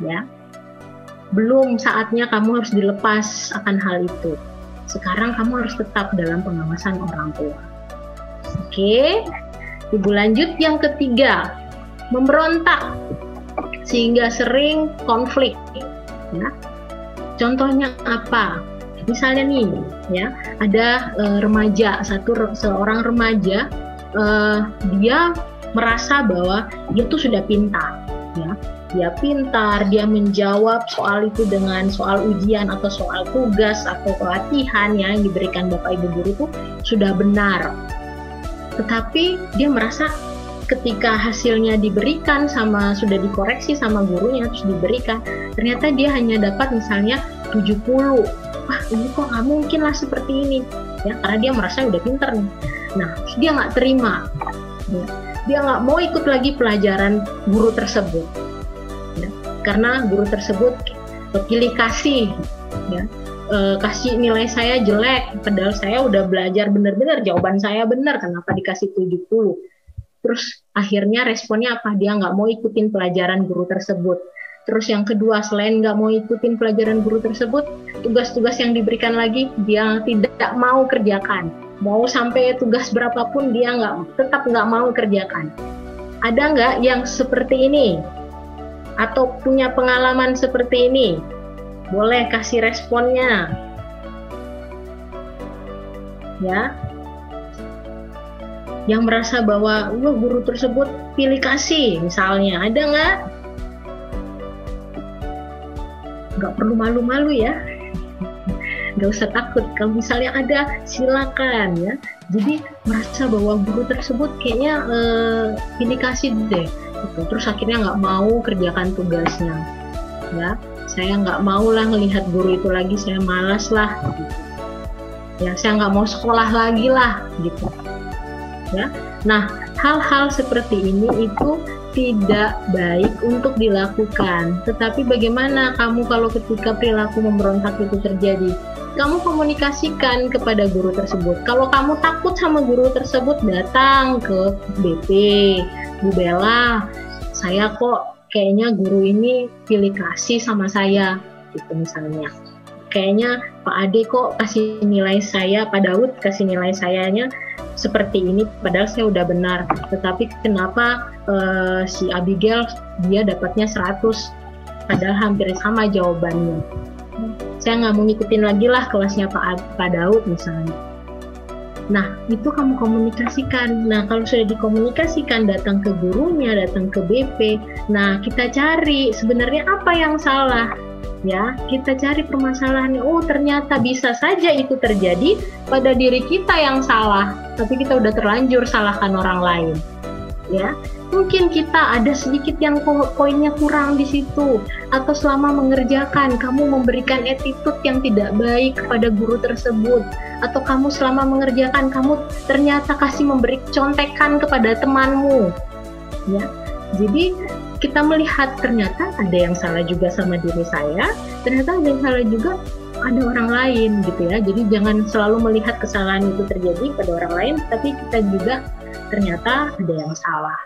ya. Belum saatnya kamu harus dilepas akan hal itu Sekarang kamu harus tetap dalam pengawasan orang tua. Oke, Ibu lanjut yang ketiga, memberontak sehingga sering konflik. Ya. Contohnya apa? Misalnya nih, ya, ada remaja, seorang remaja, dia merasa bahwa dia tuh sudah pintar, ya. Dia pintar, dia menjawab soal itu dengan soal ujian atau soal tugas atau pelatihan yang diberikan Bapak Ibu guru itu sudah benar. Tetapi dia merasa ketika hasilnya diberikan sudah dikoreksi sama gurunya terus diberikan, ternyata dia hanya dapat misalnya 70. Wah, ini kok nggak mungkin lah seperti ini, ya, karena dia merasa udah pintar nih. Nah, terus dia nggak terima, ya. Dia nggak mau ikut lagi pelajaran guru tersebut. Karena guru tersebut pilih kasih, ya, kasih nilai saya jelek, padahal saya udah belajar benar-benar, jawaban saya benar, kenapa dikasih 70? Terus akhirnya responnya apa? Dia nggak mau ikutin pelajaran guru tersebut. Terus yang kedua, selain nggak mau ikutin pelajaran guru tersebut, tugas-tugas yang diberikan lagi dia tidak mau kerjakan. Mau sampai tugas berapapun dia tetap nggak mau kerjakan. Ada nggak yang seperti ini? Atau punya pengalaman seperti ini? Boleh kasih responnya. Ya. Yang merasa bahwa guru tersebut pilih kasih misalnya, ada nggak? Nggak perlu malu-malu ya. Nggak usah takut. Kalau misalnya ada, silakan ya. Jadi merasa bahwa guru tersebut kayaknya pilih kasih deh. Gitu. Terus akhirnya nggak mau kerjakan tugasnya, ya, saya nggak mau lah ngelihat guru itu lagi, saya malas lah, gitu. Ya, saya nggak mau sekolah lagi lah, gitu, ya. Nah, hal-hal seperti ini itu tidak baik untuk dilakukan. Tetapi bagaimana kamu kalau ketika perilaku memberontak itu terjadi? Kamu komunikasikan kepada guru tersebut. Kalau kamu takut sama guru tersebut, datang ke BP. Bu Bella, saya kok kayaknya guru ini pilih kasih sama saya, gitu misalnya. Kayaknya Pak Ade kok kasih nilai saya, Pak Daud kasih nilai sayanya seperti ini, padahal saya udah benar. Tetapi kenapa si Abigail dia dapatnya 100, padahal hampir sama jawabannya. Saya nggak mau ngikutin lagi lah kelasnya Pak Daud misalnya. Nah, itu kamu komunikasikan. Nah, kalau sudah dikomunikasikan, datang ke gurunya, datang ke BP. Nah, kita cari sebenarnya apa yang salah. Ya, kita cari permasalahannya. Oh, ternyata bisa saja itu terjadi pada diri kita yang salah, tapi kita udah terlanjur salahkan orang lain. Ya, mungkin kita ada sedikit yang poinnya kurang di situ, atau selama mengerjakan kamu memberikan attitude yang tidak baik kepada guru tersebut, atau kamu selama mengerjakan kamu ternyata memberi contekan kepada temanmu, ya. Jadi kita melihat ternyata ada yang salah juga sama diri saya, ternyata ada yang salah juga ada orang lain, gitu ya. Jadi jangan selalu melihat kesalahan itu terjadi pada orang lain, tapi kita juga ternyata ada yang salah,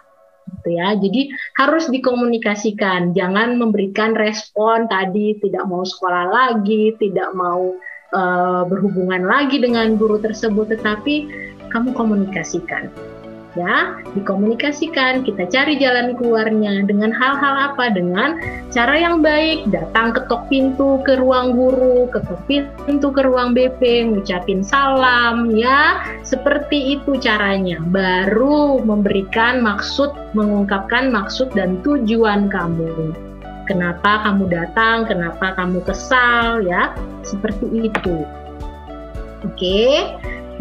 gitu ya. Jadi harus dikomunikasikan, jangan memberikan respon tadi tidak mau sekolah lagi, tidak mau berhubungan lagi dengan guru tersebut, tetapi kamu komunikasikan. Ya, dikomunikasikan, kita cari jalan keluarnya dengan hal-hal apa? Dengan cara yang baik, datang ketok pintu ke ruang guru, ketok pintu ke ruang BP, ngucapin salam, ya, seperti itu caranya. Baru memberikan maksud, mengungkapkan maksud dan tujuan kamu. Kenapa kamu datang, kenapa kamu kesal, ya, seperti itu. Oke.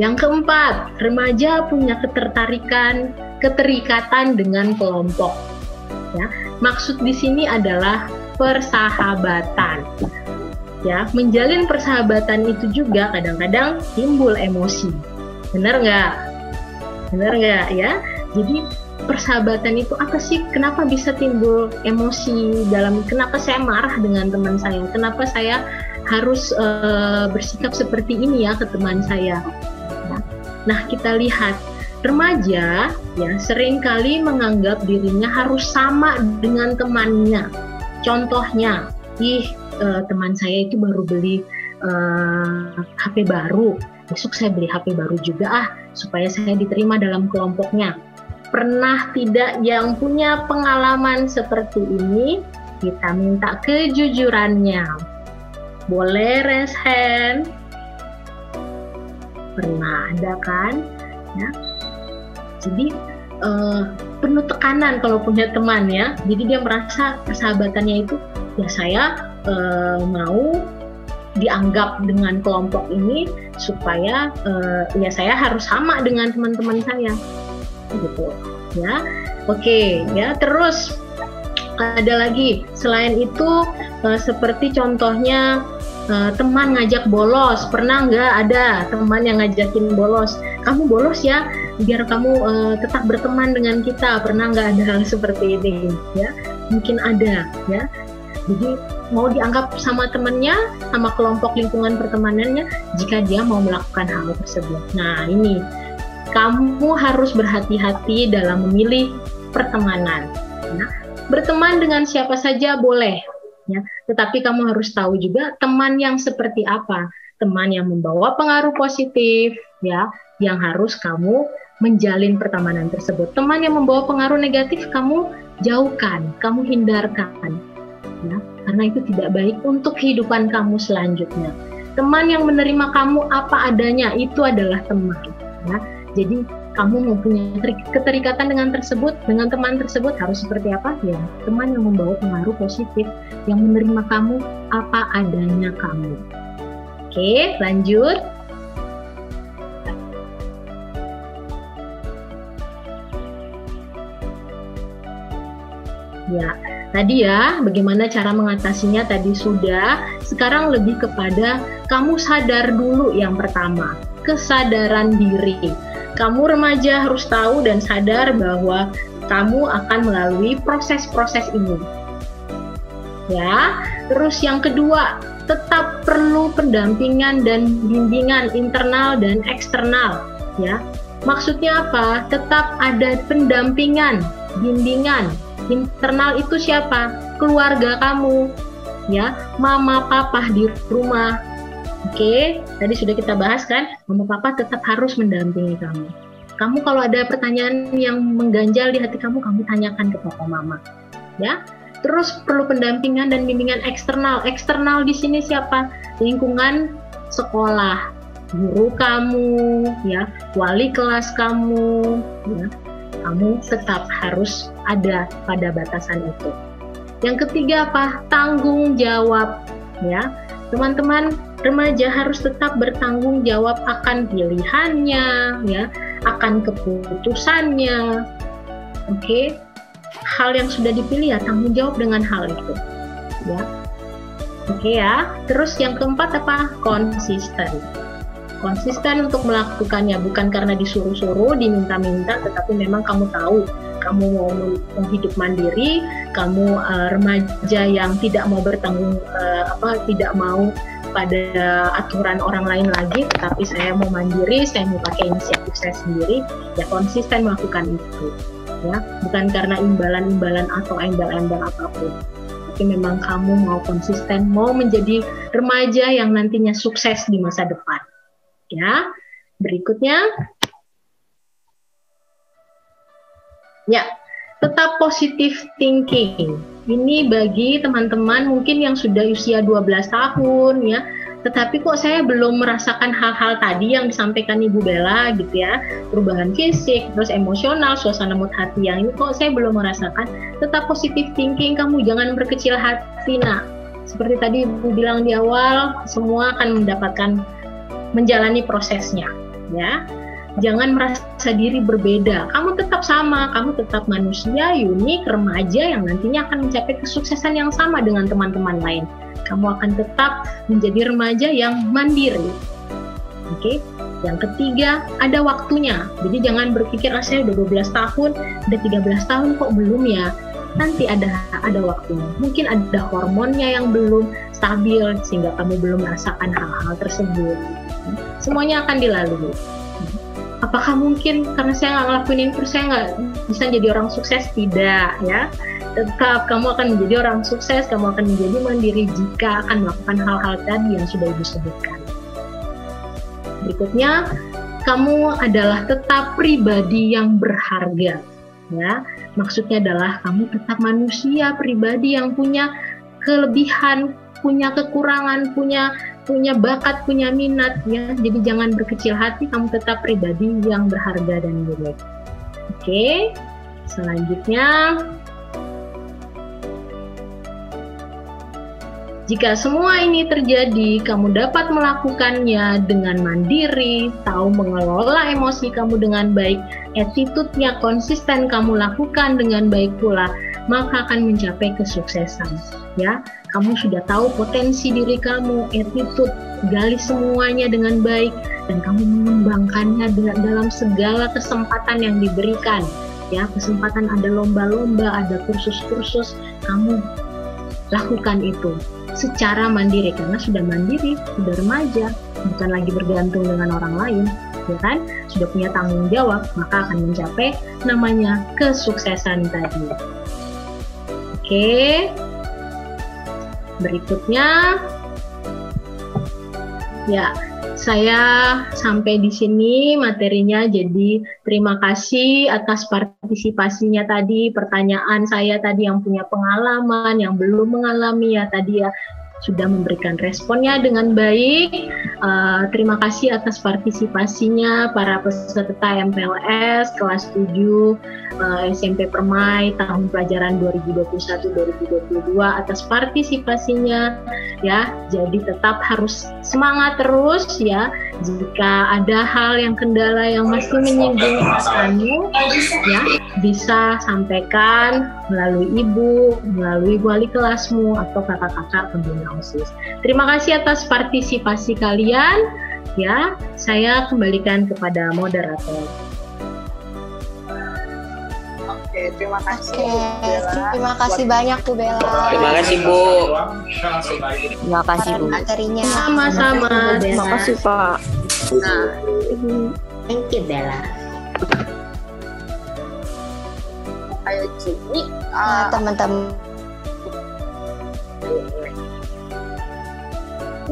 Yang keempat, remaja punya keterikatan dengan kelompok. Ya, maksud di sini adalah persahabatan. Ya, menjalin persahabatan itu juga kadang-kadang timbul emosi. Benar nggak? Benar nggak ya? Jadi persahabatan itu apa sih? Kenapa bisa timbul emosi kenapa saya marah dengan teman saya? Kenapa saya harus bersikap seperti ini ya ke teman saya? Nah, kita lihat remaja ya seringkali menganggap dirinya harus sama dengan temannya. Contohnya, teman saya itu baru beli HP baru, besok saya beli HP baru juga supaya saya diterima dalam kelompoknya. Pernah tidak yang punya pengalaman seperti ini? Kita minta kejujurannya. Boleh raise hand? Pernah ada kan? Ya. Jadi penuh tekanan kalau punya teman ya. Jadi dia merasa persahabatannya itu ya saya mau dianggap dengan kelompok ini supaya ya saya harus sama dengan teman-teman saya gitu ya. Oke ya, terus ada lagi selain itu seperti contohnya teman ngajak bolos. Pernah nggak ada teman yang ngajakin bolos, kamu bolos ya biar kamu tetap berteman dengan kita? Pernah nggak ada hal seperti ini ya? Mungkin ada ya. Jadi mau dianggap sama temannya, sama kelompok lingkungan pertemanannya jika dia mau melakukan hal tersebut. Nah ini kamu harus berhati-hati dalam memilih pertemanan. Ya. Berteman dengan siapa saja boleh, ya. Tetapi kamu harus tahu juga teman yang seperti apa, teman yang membawa pengaruh positif, ya, yang harus kamu menjalin pertemanan tersebut. Teman yang membawa pengaruh negatif kamu jauhkan, kamu hindarkan, ya, karena itu tidak baik untuk kehidupan kamu selanjutnya. Teman yang menerima kamu apa adanya itu adalah teman, ya. Jadi kamu mempunyai keterikatan dengan teman tersebut harus seperti apa? Ya, teman yang membawa pengaruh positif, yang menerima kamu apa adanya kamu. Oke, lanjut. Ya, tadi ya, bagaimana cara mengatasinya tadi sudah. Sekarang lebih kepada kamu sadar dulu yang pertama, kesadaran diri. Kamu remaja harus tahu dan sadar bahwa kamu akan melalui proses-proses ini. Ya, terus yang kedua, tetap perlu pendampingan dan bimbingan internal dan eksternal. Ya, maksudnya apa? Tetap ada pendampingan, bimbingan. Internal itu siapa? Keluarga kamu, ya, mama, papa di rumah. Oke, tadi sudah kita bahas kan, mama papa tetap harus mendampingi kamu. Kamu kalau ada pertanyaan yang mengganjal di hati kamu, kamu tanyakan ke papa mama. Ya. Terus perlu pendampingan dan bimbingan eksternal. Eksternal di sini siapa? Lingkungan sekolah, guru kamu, ya, wali kelas kamu, ya. Kamu tetap harus ada pada batasan itu. Yang ketiga apa? Tanggung jawab, ya. Teman-teman remaja harus tetap bertanggung jawab akan pilihannya, ya, akan keputusannya. Oke, hal yang sudah dipilih ya tanggung jawab dengan hal itu, ya. Oke ya. Terus yang keempat apa? Konsisten. Konsisten untuk melakukannya, bukan karena disuruh-suruh, diminta-minta, tetapi memang kamu tahu kamu mau hidup mandiri, kamu remaja yang tidak mau tidak mau pada aturan orang lain lagi, tetapi saya mau mandiri, saya mau pakai inisiatif saya sendiri, ya konsisten melakukan itu, ya, bukan karena imbalan-imbalan atau embel-embel apapun, tapi memang kamu mau konsisten, mau menjadi remaja yang nantinya sukses di masa depan, ya. Berikutnya. Ya, tetap positive thinking. Ini bagi teman-teman mungkin yang sudah usia 12 tahun ya, tetapi kok saya belum merasakan hal-hal tadi yang disampaikan Ibu Bella gitu ya, perubahan fisik, terus emosional, suasana mood hati yang ini kok saya belum merasakan. Tetap positive thinking, kamu jangan berkecil hati nak. Seperti tadi Ibu bilang di awal, semua akan mendapatkan menjalani prosesnya ya. Jangan merasa diri berbeda, kamu tetap sama, kamu tetap manusia, unik, remaja yang nantinya akan mencapai kesuksesan yang sama dengan teman-teman lain. Kamu akan tetap menjadi remaja yang mandiri. Oke. Yang ketiga, ada waktunya. Jadi jangan berpikir, saya udah 12 tahun, udah 13 tahun kok belum ya. Nanti ada waktunya. Mungkin ada hormonnya yang belum stabil sehingga kamu belum merasakan hal-hal tersebut. Semuanya akan dilalui. Apakah mungkin karena saya nggak ngelakuin itu saya nggak bisa jadi orang sukses? Tidak ya. Tetap kamu akan menjadi orang sukses, kamu akan menjadi mandiri jika akan melakukan hal-hal tadi yang sudah Ibu sebutkan. Berikutnya, kamu adalah tetap pribadi yang berharga. Ya, maksudnya adalah kamu tetap manusia pribadi yang punya kelebihan, punya kekurangan, punya bakat, punya minat, ya. Jadi jangan berkecil hati, kamu tetap pribadi yang berharga dan unik. Oke, selanjutnya, jika semua ini terjadi, kamu dapat melakukannya dengan mandiri, tahu mengelola emosi kamu dengan baik, attitude-nya konsisten kamu lakukan dengan baik pula, maka akan mencapai kesuksesan. Ya, kamu sudah tahu potensi diri kamu, attitude, gali semuanya dengan baik, dan kamu mengembangkannya dalam segala kesempatan yang diberikan. Ya, kesempatan ada lomba-lomba, ada kursus-kursus, kamu lakukan itu secara mandiri, karena sudah mandiri, sudah remaja, bukan lagi bergantung dengan orang lain, ya kan? Sudah punya tanggung jawab, maka akan mencapai namanya kesuksesan tadi. Oke, berikutnya, ya, saya sampai di sini materinya. Jadi terima kasih atas partisipasinya tadi, pertanyaan saya tadi yang punya pengalaman, yang belum mengalami ya tadi ya sudah memberikan responnya dengan baik. Terima kasih atas partisipasinya para peserta MPLS kelas 7 SMP Permai tahun pelajaran 2021-2022 atas partisipasinya ya. Jadi tetap harus semangat terus ya. Jika ada hal yang kendala yang masih menyinggung kamu ya, bisa sampaikan melalui ibu, melalui wali kelasmu atau kakak-kakak pembina OSIS. Terima kasih atas partisipasi kalian ya. Saya kembalikan kepada moderator. Oke, terima kasih. Terima kasih banyak Bu Bella. Terima kasih Bu. Terima kasih Bu. Materinya. Sama-sama. Terima kasih Pak. Nah, Thank you Bella. ayo Ci, ini Teman-teman.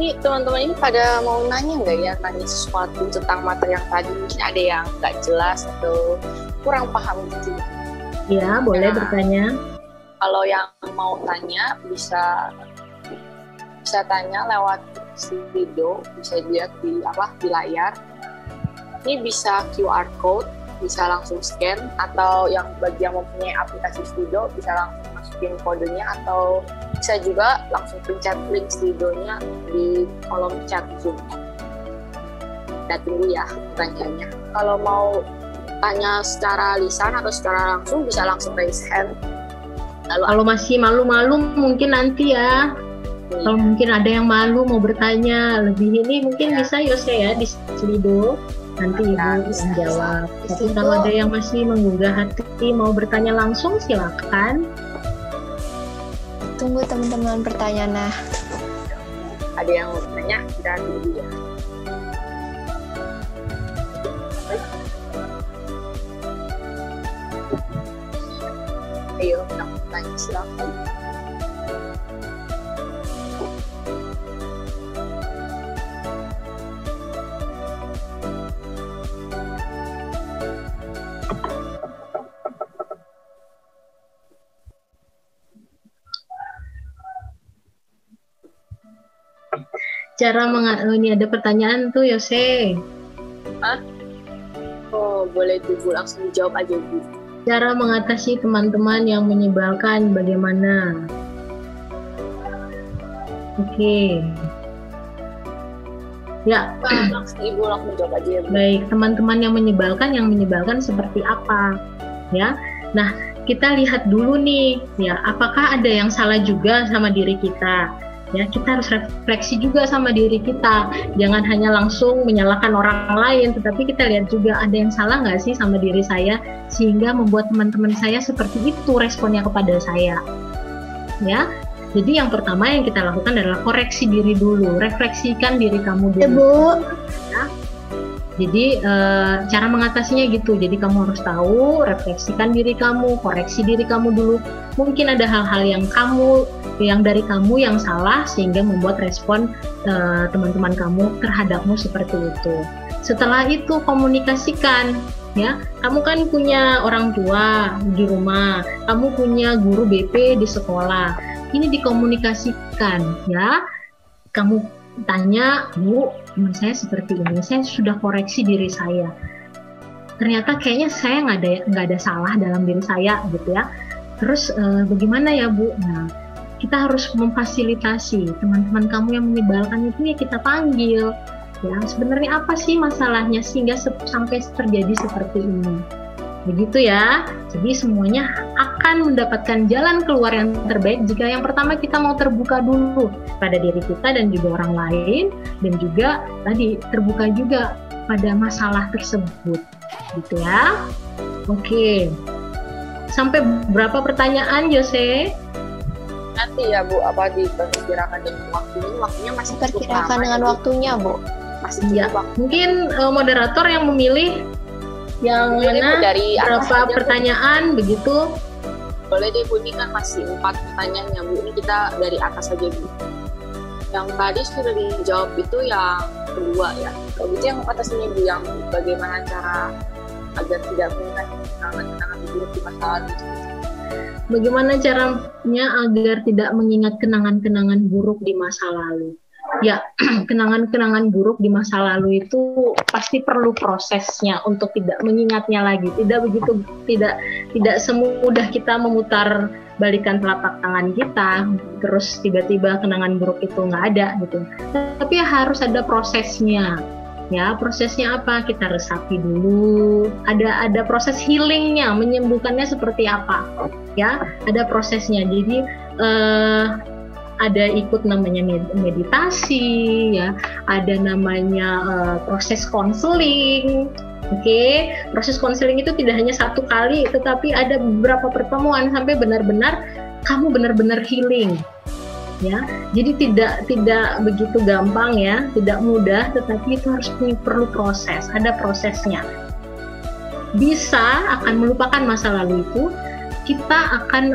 Ini teman-teman ini pada mau nanya nggak ya, nanya sesuatu tentang materi yang tadi, mungkin ada yang nggak jelas atau kurang paham gitu. Ya, boleh bertanya. Kalau yang mau tanya bisa tanya lewat video, bisa dilihat di layar. Ini bisa QR code, bisa langsung scan, atau yang bagi yang mempunyai aplikasi Slido bisa langsung masukin kodenya, atau bisa juga langsung pencet link Slidonya di kolom chat Zoom. Kita tunggu ya pertanyaannya. Kalau mau tanya secara lisan atau secara langsung bisa langsung raise hand. Lalu Kalau masih malu-malu mungkin nanti ya. Kalau mungkin ada yang malu mau bertanya lebih ini mungkin bisa Yose ya di Slido. Nanti Ibu yang jawab. Tapi kalau ada yang masih menggugah hati mau bertanya langsung silakan. Tunggu teman-teman pertanyaan. ada yang mau bertanya, kita tunggu ya. Ayo, kita tanya silakan. Ini ada pertanyaan tuh Yose. Hah? Oh, boleh tuh Bu, langsung dijawab aja Bu. Cara mengatasi teman-teman yang menyebalkan bagaimana? Oke. Ya, Langsung Ibu langsung jawab aja ya Bu. baik. Teman-teman yang menyebalkan seperti apa? Ya. Nah, kita lihat dulu nih, ya, apakah ada yang salah juga sama diri kita? Ya, kita harus refleksi juga sama diri kita. Jangan hanya langsung menyalahkan orang lain, tetapi kita lihat juga ada yang salah nggak sih sama diri saya, sehingga membuat teman-teman saya seperti itu responnya kepada saya. Ya, jadi yang pertama yang kita lakukan adalah koreksi diri dulu, refleksikan diri kamu dulu. Bu. Ya, Jadi cara mengatasinya gitu. Jadi kamu harus tahu, refleksikan diri kamu, koreksi diri kamu dulu. Mungkin ada hal-hal yang dari kamu yang salah sehingga membuat respon teman-teman kamu terhadapmu seperti itu. Setelah itu komunikasikan, ya. Kamu kan punya orang tua di rumah, kamu punya guru BP di sekolah. Ini dikomunikasikan, ya. Kamu tanya, Bu, teman saya seperti ini, saya sudah koreksi diri saya. Ternyata kayaknya saya nggak ada salah dalam diri saya, gitu ya. Terus bagaimana ya, Bu? Nah, kita harus memfasilitasi teman-teman kamu yang menyebalkan itu ya kita panggil. Ya, sebenarnya apa sih masalahnya sehingga sampai terjadi seperti ini? Begitu ya. Jadi semuanya akan mendapatkan jalan keluar yang terbaik jika yang pertama kita mau terbuka dulu pada diri kita dan juga orang lain, dan juga tadi terbuka juga pada masalah tersebut. Gitu ya. Oke. Sampai berapa pertanyaan, Jose? Nanti ya Bu, apa diperkirakan dengan waktunya masih Perkirakan dengan waktunya, Bu. Masih Ya, mungkin moderator yang memilih yang mana dari berapa pertanyaan begitu. Boleh deh Bu, ini kan masih 4 pertanyaan ya Bu, ini kita dari atas saja Bu. Yang tadi sudah dijawab itu yang kedua ya. Kalau gitu yang atas ini Bu, yang bagaimana cara agar tidak mengingat kenangan-kenangan buruk di masa lalu. Bagaimana caranya agar tidak mengingat kenangan-kenangan buruk di masa lalu? Ya, kenangan-kenangan buruk di masa lalu itu pasti perlu prosesnya untuk tidak mengingatnya lagi. Tidak semudah kita memutar balikan telapak tangan kita, terus tiba-tiba kenangan buruk itu nggak ada gitu. Tapi harus ada prosesnya. Ya, prosesnya apa? Kita resapi dulu. Ada proses healingnya, menyembuhkannya seperti apa? Ya, ada prosesnya. Jadi ada ikut namanya meditasi, ya, ada namanya proses konseling. Oke, proses konseling itu tidak hanya satu kali, tetapi ada beberapa pertemuan sampai benar-benar kamu benar-benar healing. Ya, jadi tidak begitu gampang ya, tidak mudah, tetapi itu harus perlu proses, ada prosesnya. Bisa akan melupakan masa lalu itu, kita akan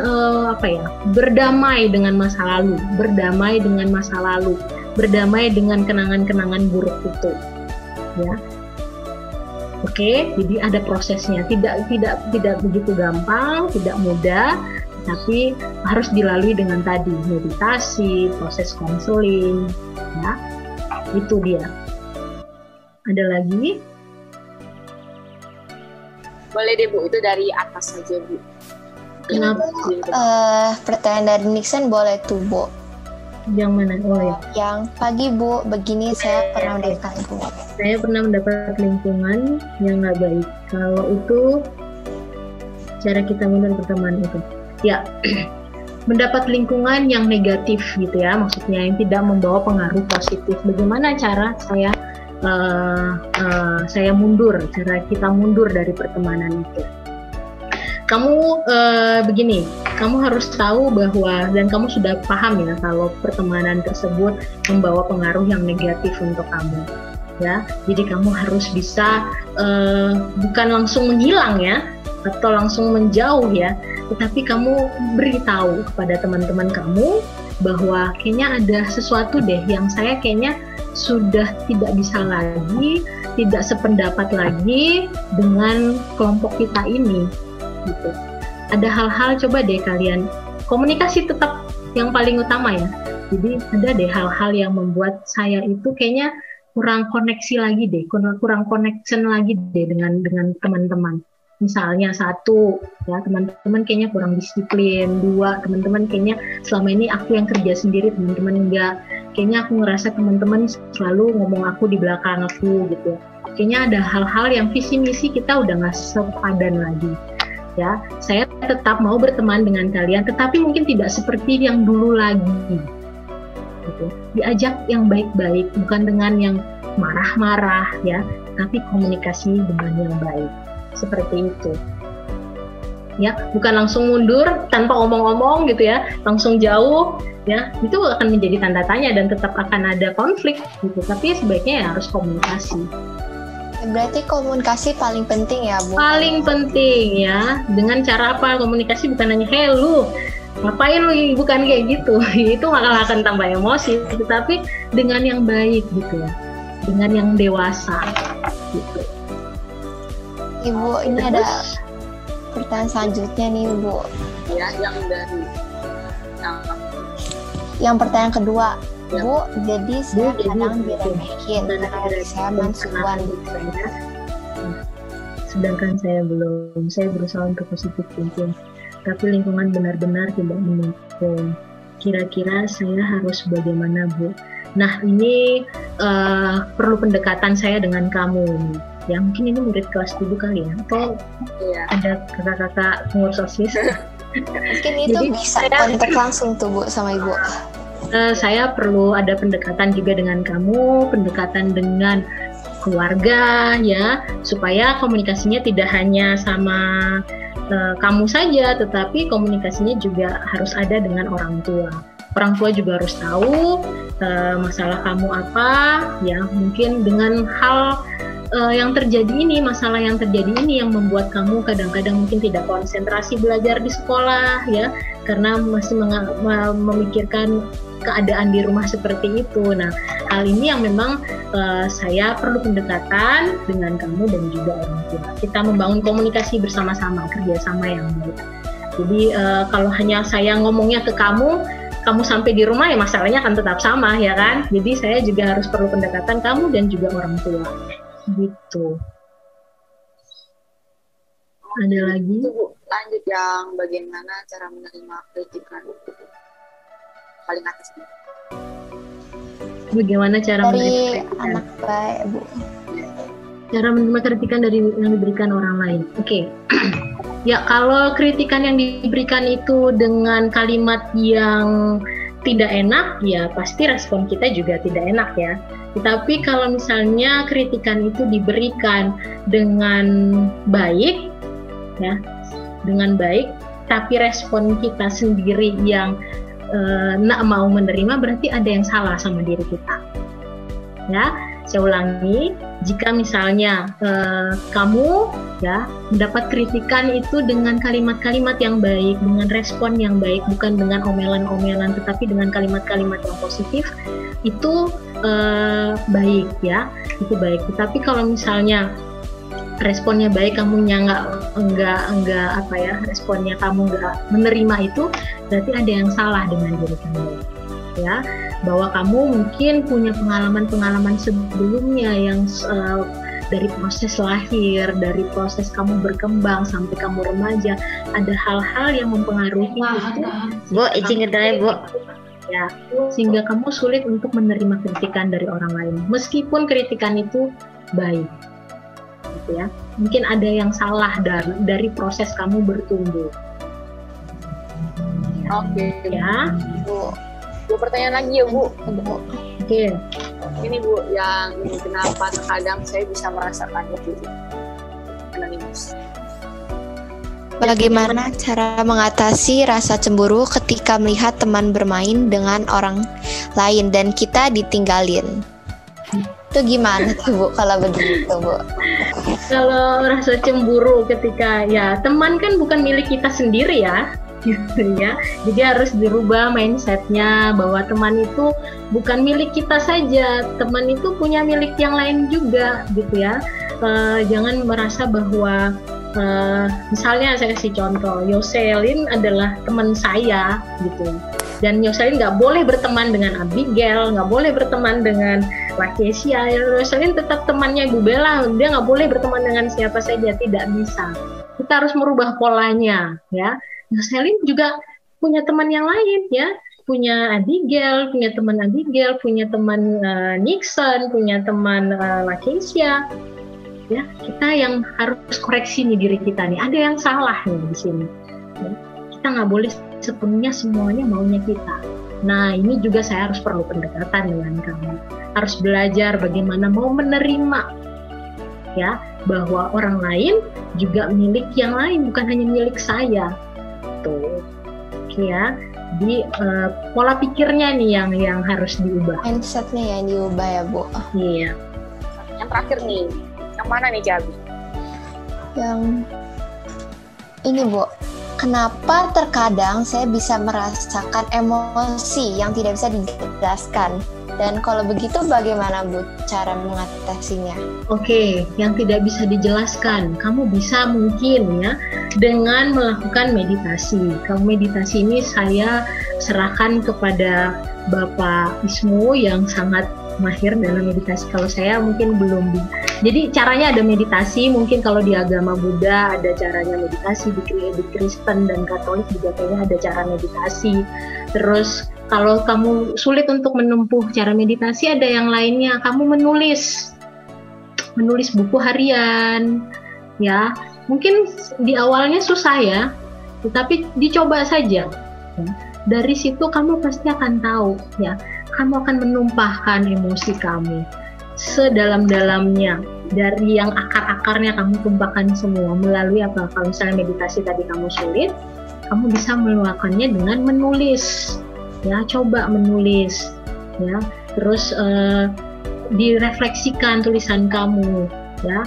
berdamai dengan masa lalu, berdamai dengan kenangan-kenangan buruk itu, ya. Oke, jadi ada prosesnya, tidak begitu gampang, tidak mudah, tapi harus dilalui dengan tadi meditasi, proses konseling, ya. Itu dia. Ada lagi? Boleh deh Bu, itu dari atas saja Bu. Kenapa? Pertanyaan dari Nixon boleh tuh, Bu. Yang mana? Oh ya. Yang pagi, Bu. Begini, saya pernah mendapat lingkungan. Saya pernah mendapat lingkungan yang nggak baik. Kalau itu cara kita mundur pertemanan itu. Ya, mendapat lingkungan yang negatif gitu ya, maksudnya yang tidak membawa pengaruh positif. Bagaimana cara saya mundur, cara kita mundur dari pertemanan itu? Kamu begini, kamu harus tahu bahwa, dan kamu sudah paham ya, kalau pertemanan tersebut membawa pengaruh yang negatif untuk kamu, ya. Jadi kamu harus bisa bukan langsung menghilang ya, atau langsung menjauh ya, tetapi kamu beritahu kepada teman-teman kamu bahwa kayaknya ada sesuatu deh yang saya kayaknya sudah tidak bisa lagi, tidak sependapat lagi dengan kelompok kita ini. Gitu. Ada hal-hal, coba deh kalian komunikasi tetap yang paling utama ya. Jadi ada deh hal-hal yang membuat saya itu kayaknya kurang koneksi lagi deh, kurang connection lagi deh dengan teman-teman. Misalnya satu, ya teman-teman kayaknya kurang disiplin. Dua, teman-teman kayaknya selama ini aku yang kerja sendiri, teman-teman enggak. Kayaknya aku ngerasa teman-teman selalu ngomong aku di belakang aku gitu. Kayaknya ada hal-hal yang visi misi kita udah nggak sepadan lagi. Ya, saya tetap mau berteman dengan kalian, tetapi mungkin tidak seperti yang dulu lagi. Gitu. Diajak yang baik-baik, bukan dengan yang marah-marah ya, tapi komunikasi dengan yang baik. Seperti itu. Ya, bukan langsung mundur tanpa omong-omong gitu ya, langsung jauh ya. Itu akan menjadi tanda tanya dan tetap akan ada konflik gitu. Tapi sebaiknya ya harus komunikasi. Berarti komunikasi paling penting ya, Bu? Paling penting ya. Dengan cara apa? Komunikasi bukan hanya, "Hey lu, ngapain lu?" Bukan kayak gitu. Itu malah akan tambah emosi. Tetapi dengan yang baik gitu ya. Dengan yang dewasa gitu. Ibu, ini ada pertanyaan selanjutnya nih, Bu. Ya, yang dari Yang pertanyaan kedua, Ya. Bu, jadi saya jadi kadang gitu. diremehin karena saya mansuan. Sedangkan saya belum. Saya berusaha untuk positif thinking, tapi lingkungan benar-benar tidak mendukung. Kira-kira saya harus bagaimana, Bu? Nah, ini perlu pendekatan saya dengan kamu. Ya, mungkin ini murid kelas 7 kali ya, atau Iya. ada kakak-kakak pengurus OSIS. Mungkin itu Jadi bisa saya- kontak langsung tuh, Bu, sama Ibu. Saya perlu ada pendekatan juga dengan kamu, pendekatan dengan keluarga ya, supaya komunikasinya tidak hanya sama kamu saja, tetapi komunikasinya juga harus ada dengan orang tua. Orang tua juga harus tahu masalah kamu apa, ya mungkin dengan hal yang terjadi ini, masalah yang terjadi ini yang membuat kamu kadang-kadang mungkin tidak konsentrasi belajar di sekolah ya, karena masih memikirkan keadaan di rumah seperti itu. Nah, hal ini yang memang saya perlu pendekatan dengan kamu dan juga orang tua. Kita membangun komunikasi bersama-sama, kerjasama yang baik. Jadi kalau hanya saya ngomongnya ke kamu sampai di rumah ya masalahnya akan tetap sama ya kan. Jadi saya juga harus perlu pendekatan kamu dan juga orang tua. Gitu. Ada lagi? Itu, Bu, lanjut yang bagaimana cara menerima kritikan paling atas. Bagaimana cara Dari menerima kritikan? anak baik, Bu. Cara menerima kritikan dari yang diberikan orang lain. Oke. Ya, kalau kritikan yang diberikan itu dengan kalimat yang tidak enak, ya pasti respon kita juga tidak enak ya. Tetapi kalau misalnya kritikan itu diberikan dengan baik, ya, dengan baik, tapi respon kita sendiri yang nggak mau menerima, berarti ada yang salah sama diri kita. Ya, saya ulangi, jika misalnya kamu ya mendapat kritikan itu dengan kalimat-kalimat yang baik, dengan respon yang baik, bukan dengan omelan-omelan, tetapi dengan kalimat-kalimat yang positif, itu baik ya, itu baik. Tetapi kalau misalnya responnya baik, kamunya enggak apa ya, responnya kamu enggak menerima itu, berarti ada yang salah dengan diri kamu ya, bahwa kamu mungkin punya pengalaman-pengalaman sebelumnya yang dari proses lahir, dari proses kamu berkembang sampai kamu remaja, ada hal-hal yang mempengaruhi itu. Bu, izin kedengaran, Bu. Ya, sehingga kamu sulit untuk menerima kritikan dari orang lain, meskipun kritikan itu baik, gitu ya. Mungkin ada yang salah dari proses kamu bertumbuh. Oke, Ya, Bu. Dua pertanyaan lagi ya, Bu. oke. Ini, Bu, yang ini kenapa terkadang saya bisa merasakan itu anonimus. Bagaimana cara mengatasi rasa cemburu ketika melihat teman bermain dengan orang lain dan kita ditinggalin? Itu gimana tuh, Bu, kalau begitu, Bu? Kalau rasa cemburu ketika ya teman kan bukan milik kita sendiri ya, gitu ya. Jadi harus dirubah mindsetnya bahwa teman itu bukan milik kita saja, teman itu punya milik yang lain juga, gitu ya. Jangan merasa bahwa misalnya saya kasih contoh, Yoselin adalah teman saya gitu, dan Yoselin nggak boleh berteman dengan Abigail, nggak boleh berteman dengan Lakesia. Yoselin tetap temannya Ibu Bella, dia nggak boleh berteman dengan siapa saja, tidak bisa. Kita harus merubah polanya ya. Yoselin juga punya teman yang lain ya, punya Abigail, punya teman Abigail, punya teman Nixon, punya teman Lakesia. Ya, kita yang harus koreksi nih diri kita nih, ada yang salah nih di sini. Ya, kita nggak boleh sepenuhnya semuanya maunya kita. Nah, ini juga saya harus perlu pendekatan dengan kamu. Harus belajar bagaimana mau menerima, ya, bahwa orang lain juga milik yang lain, bukan hanya milik saya. Tuh, oke ya. Di pola pikirnya nih yang harus diubah. Mindsetnya yang diubah ya, Bu. Iya. Yang terakhir nih, yang Yang mana nih Cabi? Yang ini Bu, kenapa terkadang saya bisa merasakan emosi yang tidak bisa dijelaskan? Dan kalau begitu bagaimana Bu cara mengatasinya? Oke, yang tidak bisa dijelaskan, kamu bisa mungkin ya dengan melakukan meditasi. Kalau meditasi ini saya serahkan kepada Bapak Ismu yang sangat mahir dalam meditasi. Kalau saya mungkin belum. Jadi caranya ada meditasi, mungkin kalau di agama Buddha ada caranya meditasi, di Kristen dan Katolik juga kayaknya ada cara meditasi. Terus kalau kamu sulit untuk menempuh cara meditasi, ada yang lainnya, kamu menulis buku harian, ya. Mungkin di awalnya susah ya, tetapi dicoba saja. Ya. Dari situ kamu pasti akan tahu, ya. Kamu akan menumpahkan emosi kamu sedalam-dalamnya, dari yang akar-akarnya kamu tumpahkan semua melalui apa? Kalau misalnya meditasi tadi kamu sulit, kamu bisa melakukannya dengan menulis. Ya, coba menulis, ya, terus direfleksikan tulisan kamu, ya,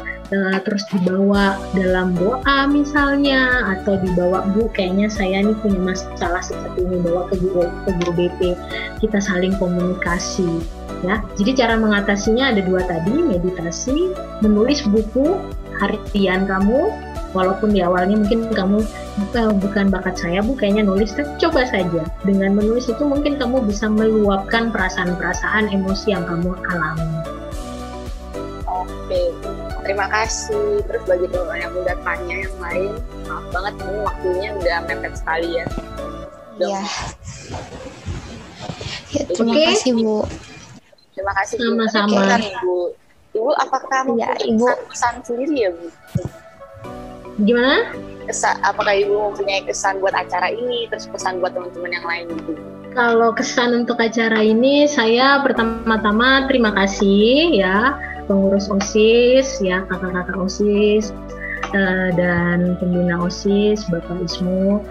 terus dibawa dalam doa misalnya, atau dibawa Bu, kayaknya saya nih punya masalah seperti ini, bawa ke guru BP, kita saling komunikasi, ya. Jadi cara mengatasinya ada dua tadi, meditasi, menulis buku harian kamu. Walaupun di awalnya mungkin kamu bukan bakat saya Bu, kayaknya nulis, tapi coba saja. Dengan menulis itu mungkin kamu bisa meluapkan perasaan-perasaan emosi yang kamu alami. Oke, terima kasih. Terus bagi teman yang udah tanya yang lain, maaf banget ini waktunya udah mepet sekali ya. Iya. Ya, terima kasih Bu. Terima kasih Sama-sama. Bu. Ibu, apakah Ya, mempunyai Ibu. pesan sendiri ya Bu? Gimana? Apakah Ibu mempunyai kesan buat acara ini, terus pesan buat teman-teman yang lain gitu? Kalau kesan untuk acara ini, saya pertama-tama terima kasih ya pengurus OSIS, ya kakak-kakak OSIS dan pembina OSIS, Bapak Ismu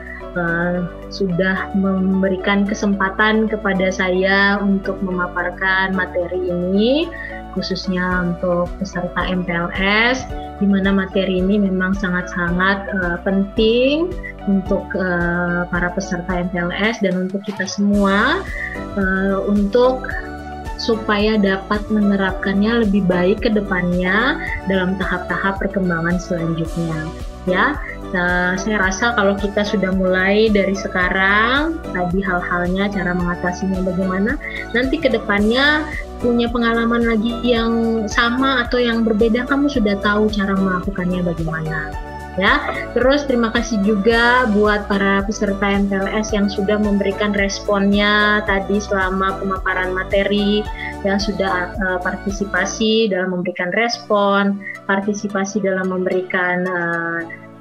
sudah memberikan kesempatan kepada saya untuk memaparkan materi ini, khususnya untuk peserta MPLS, di mana materi ini memang sangat-sangat penting untuk para peserta MPLS dan untuk kita semua, untuk supaya dapat menerapkannya lebih baik ke depannya dalam tahap-tahap perkembangan selanjutnya. Ya, saya rasa kalau kita sudah mulai dari sekarang, tadi hal-halnya, cara mengatasinya bagaimana, nanti ke depannya punya pengalaman lagi yang sama atau yang berbeda, kamu sudah tahu cara melakukannya bagaimana. Ya, terus terima kasih juga buat para peserta MPLS yang sudah memberikan responnya tadi selama pemaparan materi, yang sudah partisipasi dalam memberikan respon, partisipasi dalam memberikan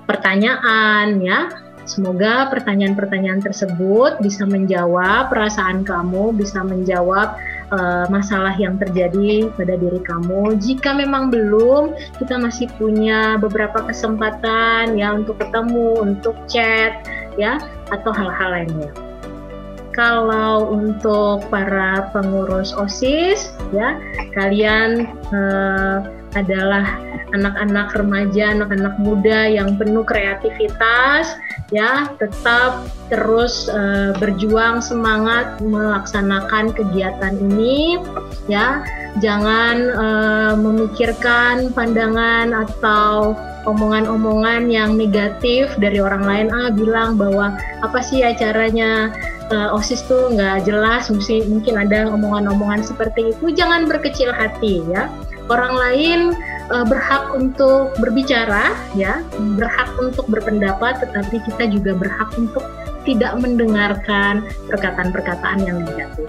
pertanyaan, ya. Semoga pertanyaan-pertanyaan tersebut bisa menjawab perasaan kamu, bisa menjawab masalah yang terjadi pada diri kamu. Jika memang belum, kita masih punya beberapa kesempatan ya untuk ketemu, untuk chat, ya, atau hal-hal lainnya. Kalau untuk para pengurus OSIS, ya, kalian adalah anak-anak remaja, anak-anak muda yang penuh kreativitas, ya, tetap terus berjuang, semangat melaksanakan kegiatan ini, ya. Jangan memikirkan pandangan atau omongan-omongan yang negatif dari orang lain, bilang bahwa apa sih acaranya OSIS tuh nggak jelas, mungkin ada omongan-omongan seperti itu. Jangan berkecil hati, ya. Orang lain berhak untuk berbicara, ya, berhak untuk berpendapat, tetapi kita juga berhak untuk tidak mendengarkan perkataan-perkataan yang negatif.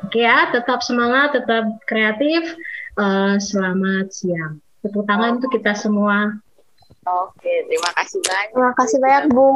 Oke ya, tetap semangat, tetap kreatif. Selamat siang. Tepuk tangan untuk kita semua. Oke, terima kasih banyak. Terima kasih banyak Bu.